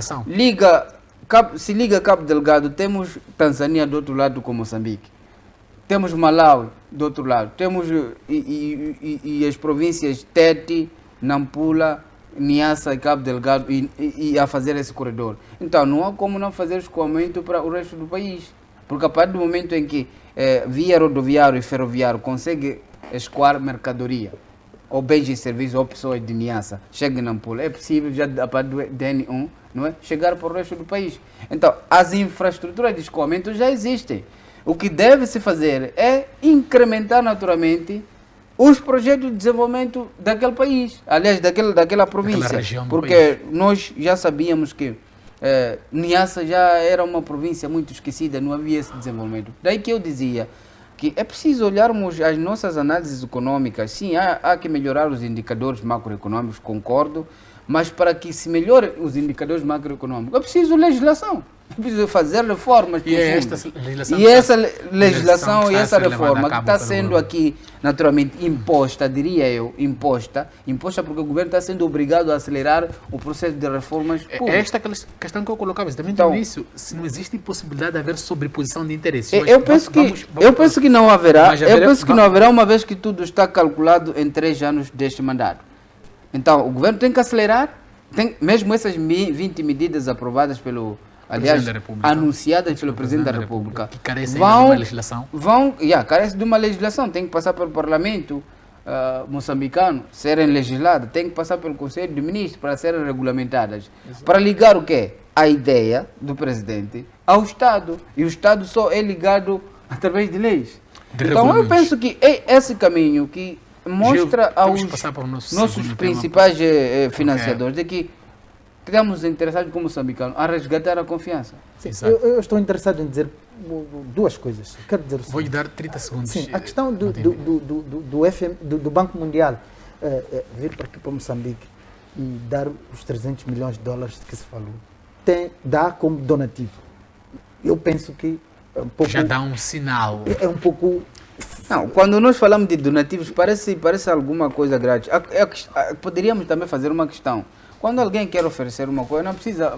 se liga Cabo Delgado, temos Tanzânia do outro lado com Moçambique, temos Malawi do outro lado, temos e as províncias Tete, Nampula, Niassa e Cabo Delgado e a fazer esse corredor. Então não há como não fazer escoamento para o resto do país, porque a partir do momento em que via rodoviário e ferroviário consegue escoar mercadoria ou bens e serviços ou pessoas de Niassa, chega em Nampula, é possível já a partir do DN1, não é, chegar para o resto do país. Então as infraestruturas de escoamento já existem. O que deve se fazer é incrementar naturalmente os projetos de desenvolvimento daquele país, aliás, daquela província, porque nós já sabíamos que Niassa já era uma província muito esquecida, não havia esse desenvolvimento. Daí que eu dizia que é preciso olharmos as nossas análises econômicas. Sim, há que melhorar os indicadores macroeconômicos, concordo, mas para que se melhore os indicadores macroeconômicos é preciso legislação. É preciso fazer reformas. E essa legislação e essa reforma que está sendo aqui naturalmente imposta, diria eu, imposta porque o governo está sendo obrigado a acelerar o processo de reformas públicas. É esta questão que eu colocava exatamente no início, se não existe possibilidade de haver sobreposição de interesses. Eu penso que não haverá, uma vez que tudo está calculado em 3 anos deste mandato. Então, o governo tem que acelerar, mesmo essas 20 medidas aprovadas aliás, anunciadas pelo Presidente da República, que carecem de uma legislação. Carece de uma legislação, tem que passar pelo Parlamento moçambicano, serem legisladas, tem que passar pelo Conselho de Ministros para serem regulamentadas. Exato. Para ligar o quê? A ideia do Presidente ao Estado. E o Estado só é ligado através de leis. Então eu penso que é esse caminho que mostra aos nossos principais financiadores de que estamos interessados como moçambicanos a resgatar a confiança. Sim, eu estou interessado em dizer duas coisas. Quero dizer Vou lhe dar 30 segundos. Sim, a questão do Banco Mundial vir para aqui para Moçambique e dar os 300 milhões de dólares que se falou, dá como donativo. Eu penso que é um pouco, já dá um sinal. É um pouco... Não, quando nós falamos de donativos, parece alguma coisa grátis. Poderíamos também fazer uma questão. Quando alguém quer oferecer uma coisa, não precisa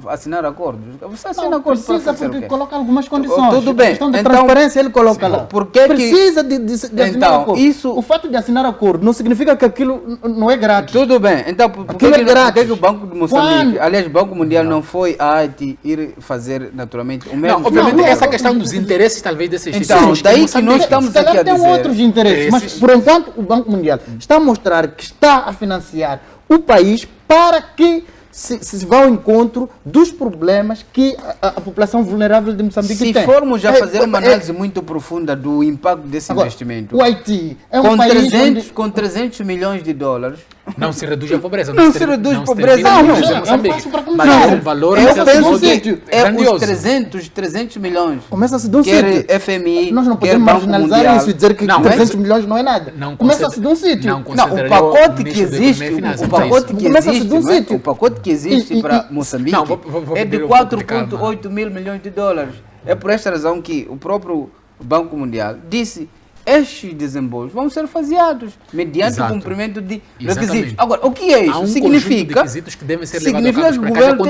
assinar acordos. Você assina acordos para oferecer porque coloca algumas condições. Tudo bem. A questão de transparência ele coloca lá. Precisa de assinar acordo. O fato de assinar acordo não significa que aquilo não é grátis. Tudo bem. Então, por que o Banco de Moçambique, aliás, o Banco Mundial não foi a Haiti ir fazer naturalmente o mesmo? Não, obviamente essa questão dos interesses talvez dessas instituições. Então, daí que nós estamos aqui a dizer. Tem outros interesses, mas por enquanto o Banco Mundial está a mostrar que está a financiar o país para que se vá ao encontro dos problemas que a população vulnerável de Moçambique tem. Se formos a fazer uma análise muito profunda do impacto desse investimento, o Haiti é um país com 300 milhões de dólares, não se reduz a pobreza. Não se reduz a pobreza. Mas é um valor os 300 milhões. Começa-se de um sítio. Quer FMI, nós não podemos marginalizar isso e dizer que 300 milhões não é nada. Começa-se de um sítio. Não, o pacote que existe, o pacote que existe para Moçambique é de 4,8 mil milhões de dólares. É por esta razão que o próprio Banco Mundial disse: estes desembolsos vão ser faseados mediante o cumprimento de requisitos. Agora, o que é isso? Significa que o governo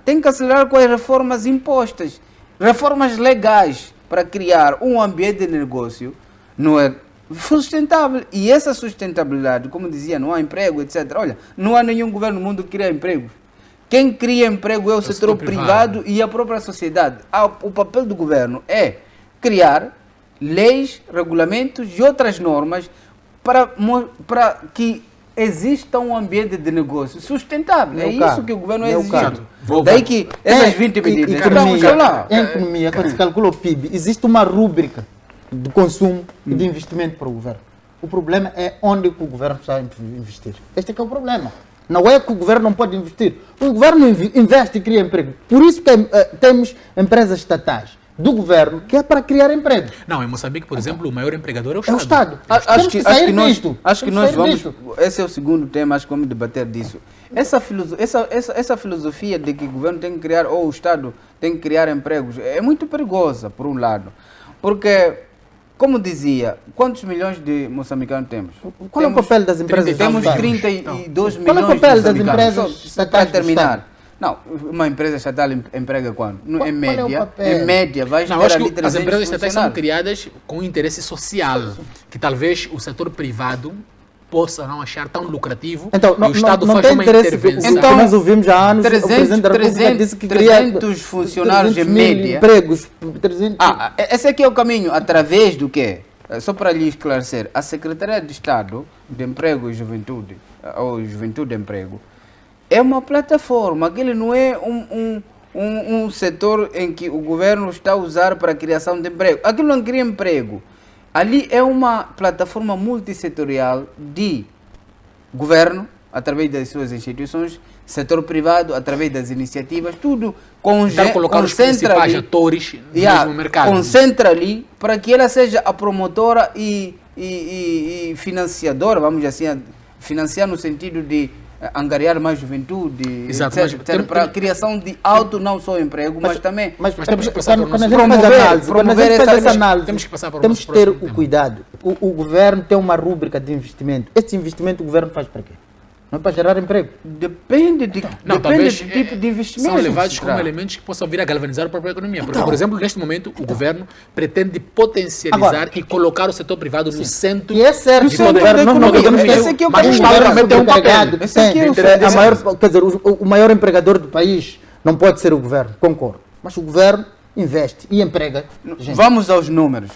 tem que acelerar com as reformas impostas, reformas legais para criar um ambiente de negócio não é sustentável. E essa sustentabilidade, como dizia, não há emprego, etc. Olha, não há nenhum governo no mundo que cria empregos. Quem cria emprego é o setor privado e a própria sociedade. O papel do governo é criar leis, regulamentos e outras normas para que exista um ambiente de negócio sustentável. É isso que o governo exige. Daí que essas 20 medidas estão lá. Em economia, quando se calcula o PIB, existe uma rúbrica de consumo e de investimento para o governo. O problema é onde o governo está a investir. Este é que é o problema. Não é que o governo não pode investir. O governo investe e cria emprego. Por isso que temos empresas estatais do governo que é para criar emprego. Não, em Moçambique, por exemplo, o maior empregador é o Estado. Acho que nós vamos... Esse é o segundo tema, acho que vamos debater disso. Essa filosofia de que o governo tem que criar, ou o Estado tem que criar empregos, é muito perigosa, por um lado. Porque, como dizia, quantos milhões de moçambicanos temos? Qual é o papel das empresas? Temos 32 milhões de moçambicanos. Qual é o papel das empresas? Para terminar. Não, uma empresa estatal emprega quanto? Em média, vai não, acho que as empresas estatais são criadas com interesse social, que talvez o setor privado possa não achar tão lucrativo, então, e o Estado faz uma intervenção. Então, nós ouvimos há anos, o Presidente da República disse que 300 funcionários em média. Empregos. Esse aqui é o caminho, através do quê? Só para lhe esclarecer, a Secretaria de Estado de Emprego e Juventude, ou Juventude e Emprego, é uma plataforma, aquele não é um setor em que o governo está a usar para a criação de emprego. Aquilo não cria emprego. Ali é uma plataforma multissetorial de governo, através das suas instituições, setor privado, através das iniciativas, tudo colocar os principais atores no mercado. Concentra ali para que ela seja a promotora e financiadora, vamos dizer assim, financiar no sentido de angariar mais juventude, exato, etc. Para a criação de não só emprego, mas também... Mas temos que passar por promover essa análise. Temos que ter o cuidado. O governo tem uma rúbrica de investimento. Este investimento o governo faz para quê? Não é para gerar emprego? Depende do tipo de investimento. São levados como elementos que possam vir a galvanizar a própria economia. Porque, por exemplo, neste momento, o governo pretende potencializar e colocar o setor privado no centro. E é certo que o governo não podemos ter, mas o Estado também tem um papel. Quer dizer, o maior empregador do país não pode ser o governo, concordo. Mas o governo investe e emprega gente. Vamos aos números.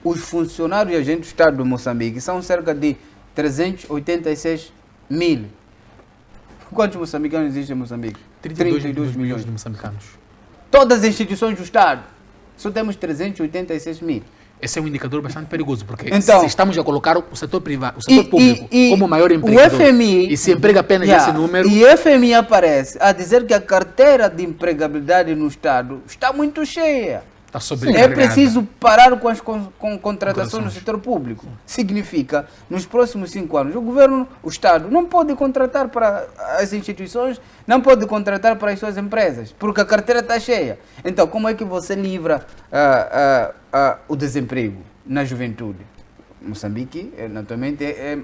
Os funcionários e agentes do Estado de Moçambique são cerca de 386 mil. Quantos moçambicanos existem em Moçambique? 32 milhões de moçambicanos. Todas as instituições do Estado, só temos 386 mil. Esse é um indicador bastante perigoso, porque Então, se estamos a colocar o setor privado, o setor público como o maior empregador, o FMI, e se emprega apenas esse número... E o FMI aparece a dizer que a carteira de empregabilidade no Estado está muito cheia. Está sobrecarregada. É preciso parar com as contratações no setor público. Significa, nos próximos 5 anos, o governo, o Estado, não pode contratar para as instituições, não pode contratar para as suas empresas, porque a carteira está cheia. Então, como é que você livra o desemprego na juventude? Moçambique, naturalmente, é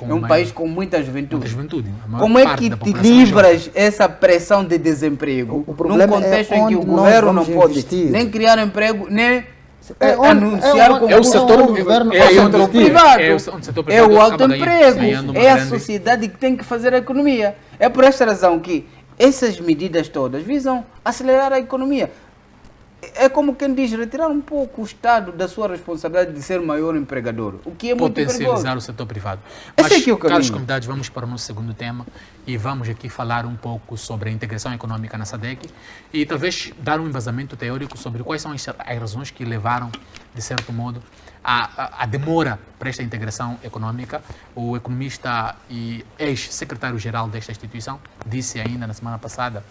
um país com muita juventude. Como é que te livras essa pressão de desemprego num contexto em que o governo não pode nem criar emprego, nem anunciar como o setor privado? É o alto emprego, é a sociedade que tem que fazer a economia. É por esta razão que essas medidas todas visam acelerar a economia. É como quem diz, retirar um pouco o Estado da sua responsabilidade de ser o maior empregador, o que é muito perigoso. Potencializar o setor privado. Mas, caros convidados, vamos para o nosso segundo tema e vamos aqui falar um pouco sobre a integração econômica na SADC e talvez dar um embasamento teórico sobre quais são as razões que levaram, de certo modo, a demora para esta integração econômica. O economista e ex-secretário-geral desta instituição disse ainda na semana passada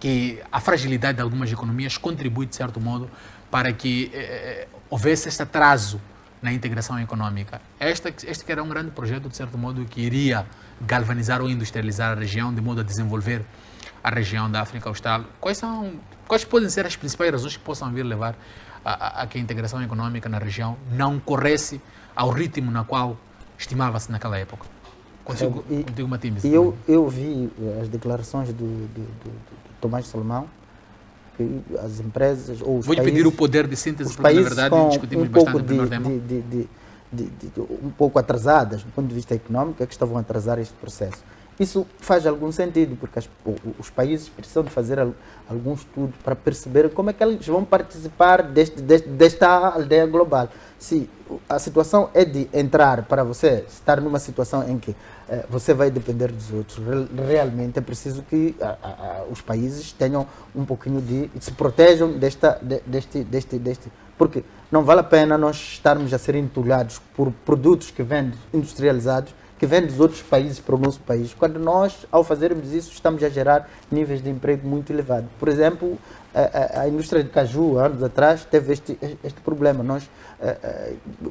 que a fragilidade de algumas economias contribui, de certo modo, para que houvesse este atraso na integração econômica. Este que era um grande projeto, de certo modo, que iria galvanizar ou industrializar a região, de modo a desenvolver a região da África Austral. Quais podem ser as principais razões que possam vir levar a que a integração econômica na região não corresse ao ritmo na qual estimava-se naquela época? Contigo, Matimbis. Eu vi as declarações do Tomás Salomão, que as empresas ou os Vou-lhe pedir o poder de síntese, porque na verdade discutimos bastante no primeiro tema. Um pouco atrasadas do ponto de vista econômico, é que estavam a atrasar este processo. Isso faz algum sentido, porque os países precisam de fazer algum estudo para perceber como é que eles vão participar desta aldeia global. Se a situação é de entrar para você estar numa situação em que você vai depender dos outros, realmente é preciso que os países tenham um pouquinho se protejam deste, porque não vale a pena nós estarmos a ser entulhados por produtos que vêm industrializados, que vêm dos outros países para o nosso país, quando nós, ao fazermos isso, estamos a gerar níveis de emprego muito elevados. Por exemplo, a indústria de caju, anos atrás, teve este problema. Nós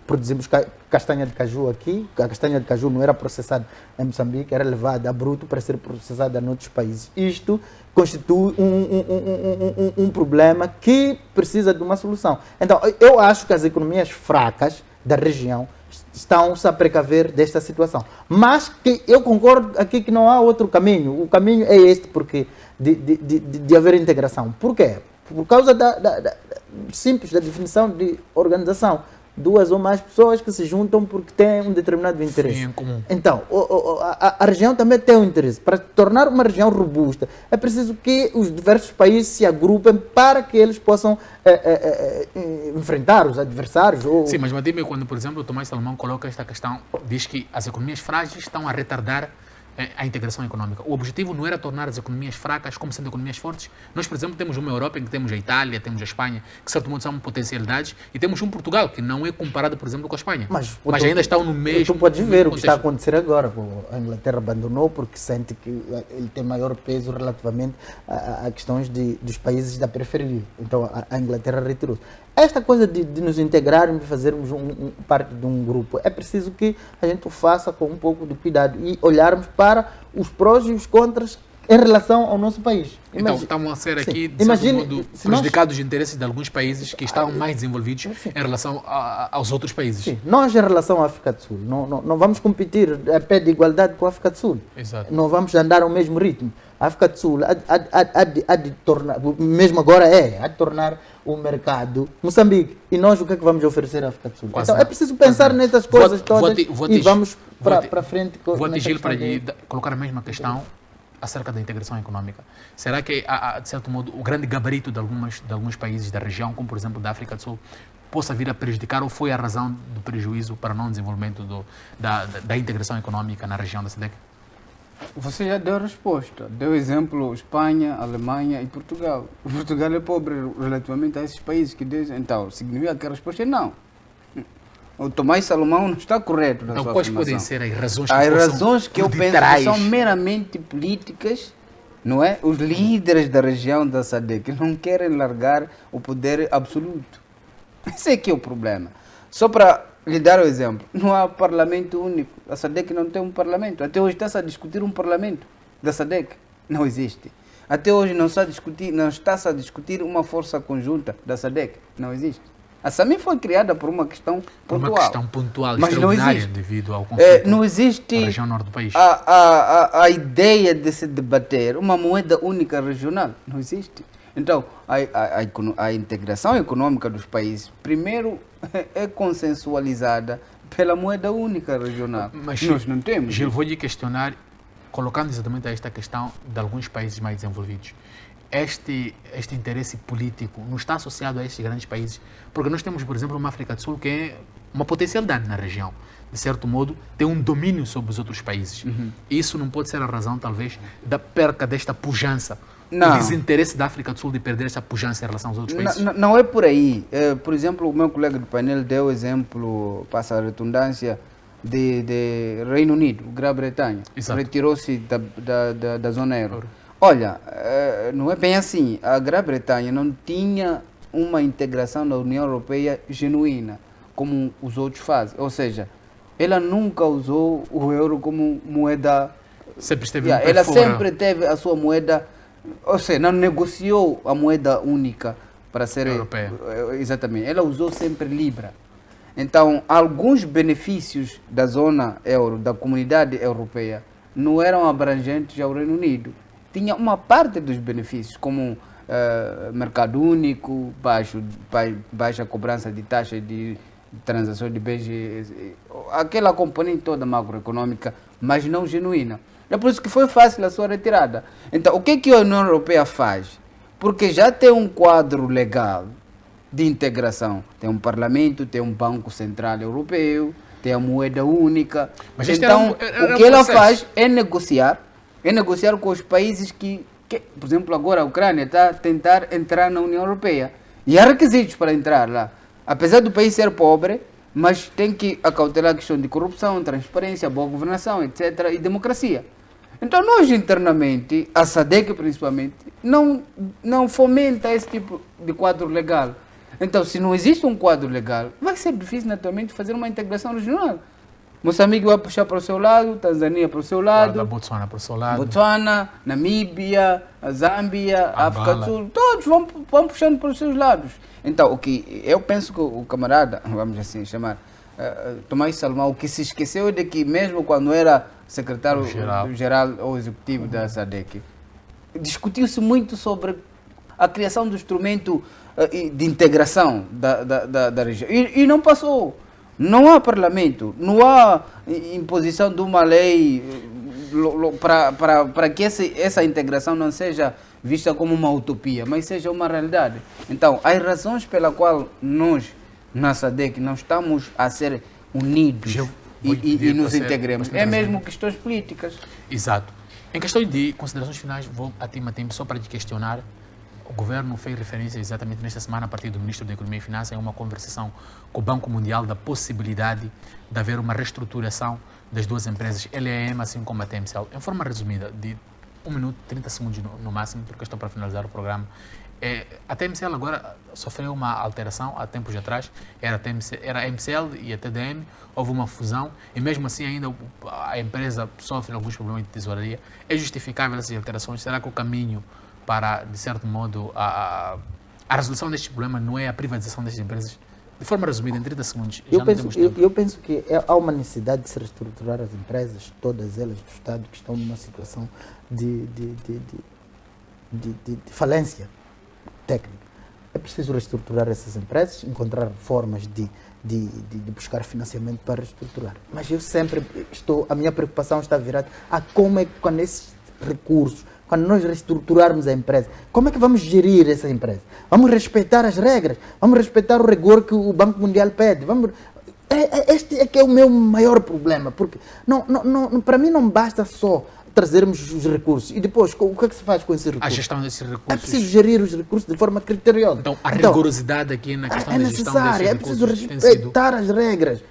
produzimos castanha de caju aqui, a castanha de caju não era processada em Moçambique, era levada a bruto para ser processada em outros países. Isto constitui um problema que precisa de uma solução. Então, eu acho que as economias fracas da região estão-se a precaver desta situação. Mas que eu concordo aqui que não há outro caminho. O caminho é este, porque de haver integração. Por quê? Por causa simples da definição de organização. 2 ou mais pessoas que se juntam porque têm um determinado interesse. Sim, em comum. Então, a região também tem um interesse. Para tornar uma região robusta, é preciso que os diversos países se agrupem para que eles possam enfrentar os adversários. Sim, mas Madime, quando, por exemplo, o Tomás Salomão coloca esta questão, diz que as economias frágeis estão a retardar a integração econômica. O objetivo não era tornar as economias fracas como sendo economias fortes. Nós, por exemplo, temos uma Europa em que temos a Itália, temos a Espanha, que de certo modo são potencialidades, e temos um Portugal, que não é comparado, por exemplo, com a Espanha. Mas ainda estão no mesmo... Tu podes ver o que está a acontecer agora. A Inglaterra abandonou porque sente que ele tem maior peso relativamente a questões dos países da periferia. Então, a Inglaterra retirou-se. Esta coisa de nos integrarmos, de fazermos parte de um grupo, é preciso que a gente o faça com um pouco de cuidado e olharmos para os prós e os contras em relação ao nosso país. Então, estamos a ser aqui, de certo modo, prejudicados de interesses de alguns países que estão mais desenvolvidos em relação aos outros países. Sim. Nós, em relação à África do Sul, não vamos competir a pé de igualdade com a África do Sul. Exato. Não vamos andar ao mesmo ritmo. A África do Sul há de tornar, mesmo agora há de tornar o mercado Moçambique. E nós o que é que vamos oferecer à África do Sul? Então é preciso pensar nestas coisas todas e vamos para frente. Vou atingir para lhe colocar a mesma questão acerca da integração econômica. Será que, de certo modo, o grande gabarito de alguns países da região, como por exemplo da África do Sul, possa vir a prejudicar ou foi a razão do prejuízo para o não desenvolvimento da integração econômica na região da SADC? Você já deu a resposta. Deu exemplo Espanha, Alemanha e Portugal. Portugal é pobre relativamente a esses países que dizem. Então, significa que a resposta é não. O Tomás Salomão não está correto na sua quais afirmação. podem ser as razões que As razões que eu penso que são meramente políticas, não é? Os líderes da região da SADC não querem largar o poder absoluto. Esse é que é o problema. Só para lhe dar o exemplo, não há parlamento único. A SADC não tem um parlamento. Até hoje está-se a discutir um parlamento da SADC. Não existe. Até hoje não está-se a discutir uma força conjunta da SADC. Não existe. A SAMI foi criada por uma questão pontual. Uma questão pontual, mas extraordinária devido ao conflito não existe na região norte do país. A ideia de se debater uma moeda única regional. Não existe. Então, a integração econômica dos países, primeiro, é consensualizada pela moeda única regional. Mas nós não temos. Gil, vou lhe questionar, colocando exatamente esta questão de alguns países mais desenvolvidos. Este interesse político não está associado a estes grandes países? Porque nós temos, por exemplo, uma África do Sul que é uma potencialidade na região. De certo modo, tem um domínio sobre os outros países. Isso não pode ser a razão, talvez, da perca desta pujança. O desinteresse da África do Sul de perder essa pujança em relação aos outros países? Não é por aí. Por exemplo, o meu colega do painel deu exemplo, passa a redundância, de Reino Unido, Grã-Bretanha. Retirou-se da zona euro. Olha, não é bem assim. A Grã-Bretanha não tinha uma integração na União Europeia genuína, como os outros fazem. Ou seja, ela nunca usou o euro como moeda. Sempre esteve ela sempre teve a sua moeda, ou seja, não negociou a moeda única para ser europeia. Exatamente. Ela usou sempre Libra. Então, alguns benefícios da zona euro, da comunidade europeia, não eram abrangentes ao Reino Unido. Tinha uma parte dos benefícios, como mercado único, baixa cobrança de taxa de transações de bens, aquela componente toda macroeconômica, mas não genuína. É por isso que foi fácil a sua retirada. Então, o que a União Europeia faz? Porque já tem um quadro legal de integração. Tem um parlamento, tem um Banco Central Europeu, tem a moeda única. Mas então, o que ela faz é negociar com os países que, por exemplo, agora a Ucrânia está a tentar entrar na União Europeia. E há requisitos para entrar lá. Apesar do país ser pobre, mas tem que acautelar a questão de corrupção, transparência, boa governação, etc. e democracia. Então, nós internamente, a SADC principalmente, não fomenta esse tipo de quadro legal. Então, se não existe um quadro legal, vai ser difícil, naturalmente, fazer uma integração regional. Moçambique vai puxar para o seu lado, Tanzânia para o seu lado, Botswana para o seu lado, Botswana, Namíbia, a Zâmbia, a África do Sul, todos vão puxando para os seus lados. Então, o que eu penso que o camarada, vamos assim chamar, Tomás Salomão, o que se esqueceu é de que mesmo quando era secretário-geral ou executivo da SADC, discutiu-se muito sobre a criação do instrumento de integração da região. E não passou. Não há parlamento, não há imposição de uma lei para que essa integração não seja vista como uma utopia, mas seja uma realidade. Então, as razões pela qual nós, na SADC, não estamos a ser unidos e nos integremos, é mesmo questões políticas. Exato. Em questão de considerações finais, vou a ti, Matembe, só para te questionar. O governo fez referência exatamente nesta semana, a partir do Ministro da Economia e Finanças, em uma conversação com o Banco Mundial da possibilidade de haver uma reestruturação das duas empresas, LEM, assim como a TMCL. Em forma resumida, de 1 minuto, 30 segundos no máximo, porque estou para finalizar o programa. A TMCL agora sofreu uma alteração há tempos atrás, era a MCL e a TDM, houve uma fusão e mesmo assim ainda a empresa sofre alguns problemas de tesouraria. É justificável essas alterações? Será que o caminho para, de certo modo, a resolução deste problema não é a privatização destas empresas? De forma resumida, em 30 segundos. Eu penso que há uma necessidade de se reestruturar as empresas, todas elas do Estado, que estão numa situação de falência técnica. É preciso reestruturar essas empresas, encontrar formas de buscar financiamento para reestruturar. Mas eu sempre a minha preocupação está virada a como é que com esses recursos, quando nós reestruturarmos a empresa, como é que vamos gerir essa empresa? Vamos respeitar as regras, vamos respeitar o rigor que o Banco Mundial pede. Este é que é o meu maior problema, porque para mim não basta só trazermos os recursos. E depois, o que é que se faz com esses recursos? A gestão desses recursos. É preciso gerir os recursos de forma criteriosa. Então, a rigorosidade aqui na questão da gestão desses recursos é preciso respeitar as regras.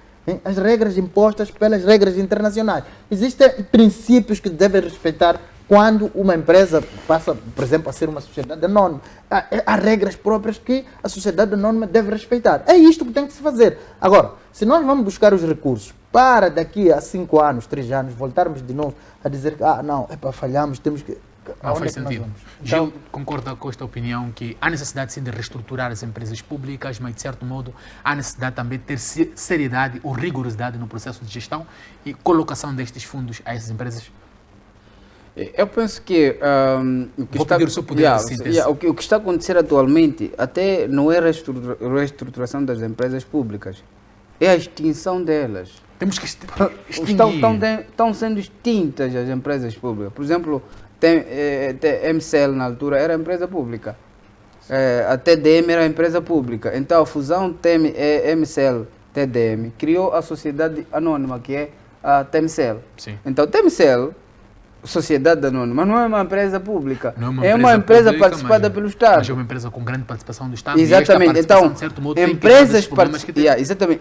As regras impostas pelas regras internacionais. Existem princípios que devem respeitar quando uma empresa passa, por exemplo, a ser uma sociedade anónima. Há regras próprias que a sociedade anónima deve respeitar. É isto que tem que se fazer. Agora, se nós vamos buscar os recursos para daqui a 5 anos, 3 anos, voltarmos de novo a dizer que não, falhamos, temos que... Não faz sentido. Então, Gil, concorda com esta opinião que há necessidade sim de reestruturar as empresas públicas, mas de certo modo há necessidade também de ter seriedade ou rigorosidade no processo de gestão e colocação destes fundos a essas empresas? Eu penso que o que está a acontecer atualmente até não é reestruturação das empresas públicas, é a extinção delas. Temos que estão sendo extintas as empresas públicas. Por exemplo, tem MCL na altura era empresa pública, a TDM era empresa pública. Então a fusão MCL-TDM criou a sociedade anônima que é a TMCL. Sim. Então TMCL, sociedade anônima, não é uma empresa pública, é uma empresa pública, participada pelo Estado. Mas é uma empresa com grande participação do Estado. Exatamente. E esta participação, de certo modo,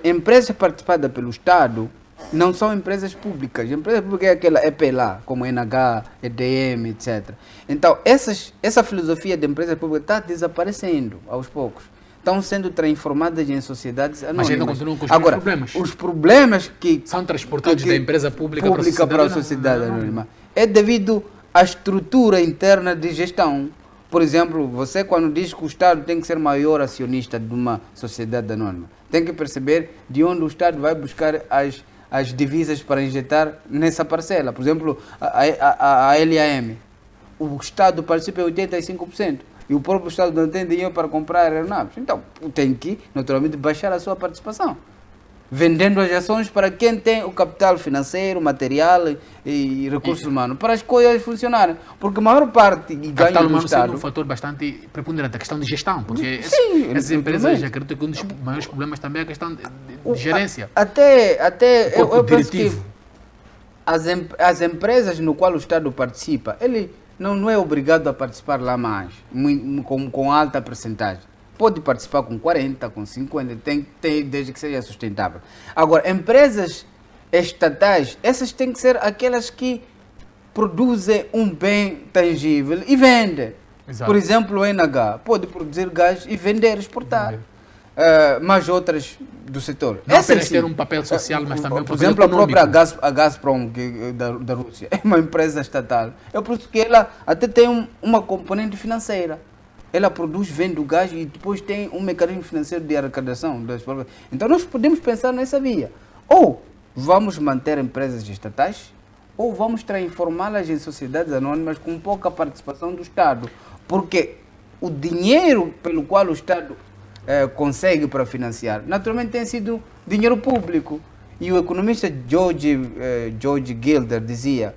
empresas participadas pelo Estado não são empresas públicas. A empresa pública é aquela EPLA, como NH, EDM, etc. Então, essa filosofia de empresa pública está desaparecendo aos poucos. Estão sendo transformadas em sociedades anônimas. Mas ainda continuam com os problemas. Os problemas que são transportados da empresa pública para a sociedade anônima é devido à estrutura interna de gestão. Por exemplo, você quando diz que o Estado tem que ser maior acionista de uma sociedade anônima, tem que perceber de onde o Estado vai buscar as divisas para injetar nessa parcela. Por exemplo, a LAM, o Estado participa em 85%. E o próprio Estado não tem dinheiro para comprar aeronaves. Então, tem que, naturalmente, baixar a sua participação. Vendendo as ações para quem tem o capital financeiro, material e recursos humanos, para as coisas funcionarem. Porque a maior parte do capital humano Estado... é um fator bastante preponderante, a questão de gestão. Porque essas empresas, acredito que um dos maiores problemas também é a questão de gerência. Eu penso que as empresas no qual o Estado participa, ele não é obrigado a participar lá mais, com alta percentagem. Pode participar com 40, com 50, desde que seja sustentável. Agora, empresas estatais, essas têm que ser aquelas que produzem um bem tangível e vendem. Exato. Por exemplo, o NH pode produzir gás e vender, exportar. Mas outras do setor. Não apenas ter um papel social, mas também um por papel exemplo, econômico. A própria Gazprom da Rússia é uma empresa estatal. É por isso que ela até tem uma componente financeira. Ela produz, vende o gás e depois tem um mecanismo financeiro de arrecadação. Então nós podemos pensar nessa via. Ou vamos manter empresas estatais, ou vamos transformá-las em sociedades anônimas com pouca participação do Estado. Porque o dinheiro pelo qual o Estado consegue para financiar, naturalmente tem sido dinheiro público. E o economista George Gilder dizia: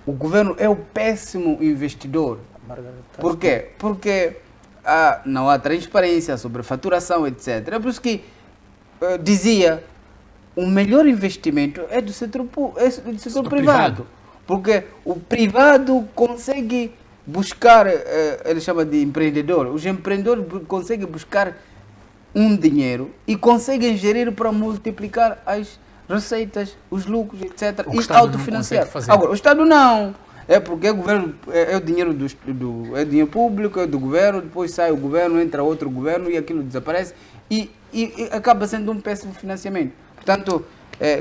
o governo é o péssimo investidor. Por quê? Porque não há transparência sobre faturação, etc. É por isso que dizia: o melhor investimento é do setor privado. Porque o privado consegue buscar, ele chama de empreendedor, os empreendedores conseguem buscar um dinheiro e conseguem gerir para multiplicar as receitas, os lucros, etc. E autofinanciar. Agora, o Estado não. É porque o governo é o dinheiro é dinheiro público, é do governo, depois sai o governo, entra outro governo e aquilo desaparece e acaba sendo um péssimo financiamento. Portanto,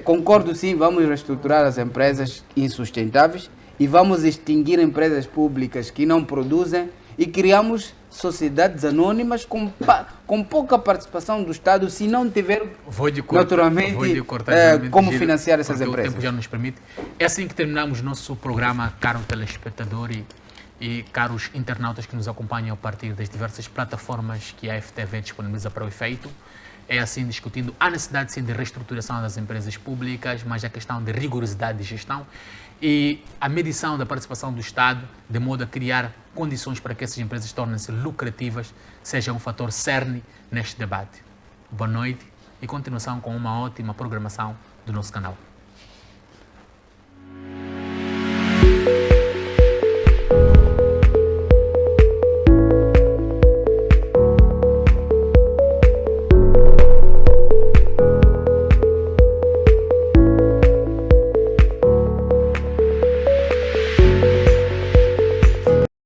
concordo sim, vamos reestruturar as empresas insustentáveis e vamos extinguir empresas públicas que não produzem e criamos sociedades anônimas com pouca participação do Estado, se não tiver naturalmente como financiar essas empresas. O tempo já nos permite. É assim que terminamos nosso programa, caro telespectador e caros internautas que nos acompanham a partir das diversas plataformas que a FTV disponibiliza para o efeito. É assim discutindo a necessidade sim de reestruturação das empresas públicas, mas a questão de rigorosidade de gestão e a medição da participação do Estado, de modo a criar condições para que essas empresas tornem-se lucrativas, seja um fator cerne neste debate. Boa noite e continuação com uma ótima programação do nosso canal.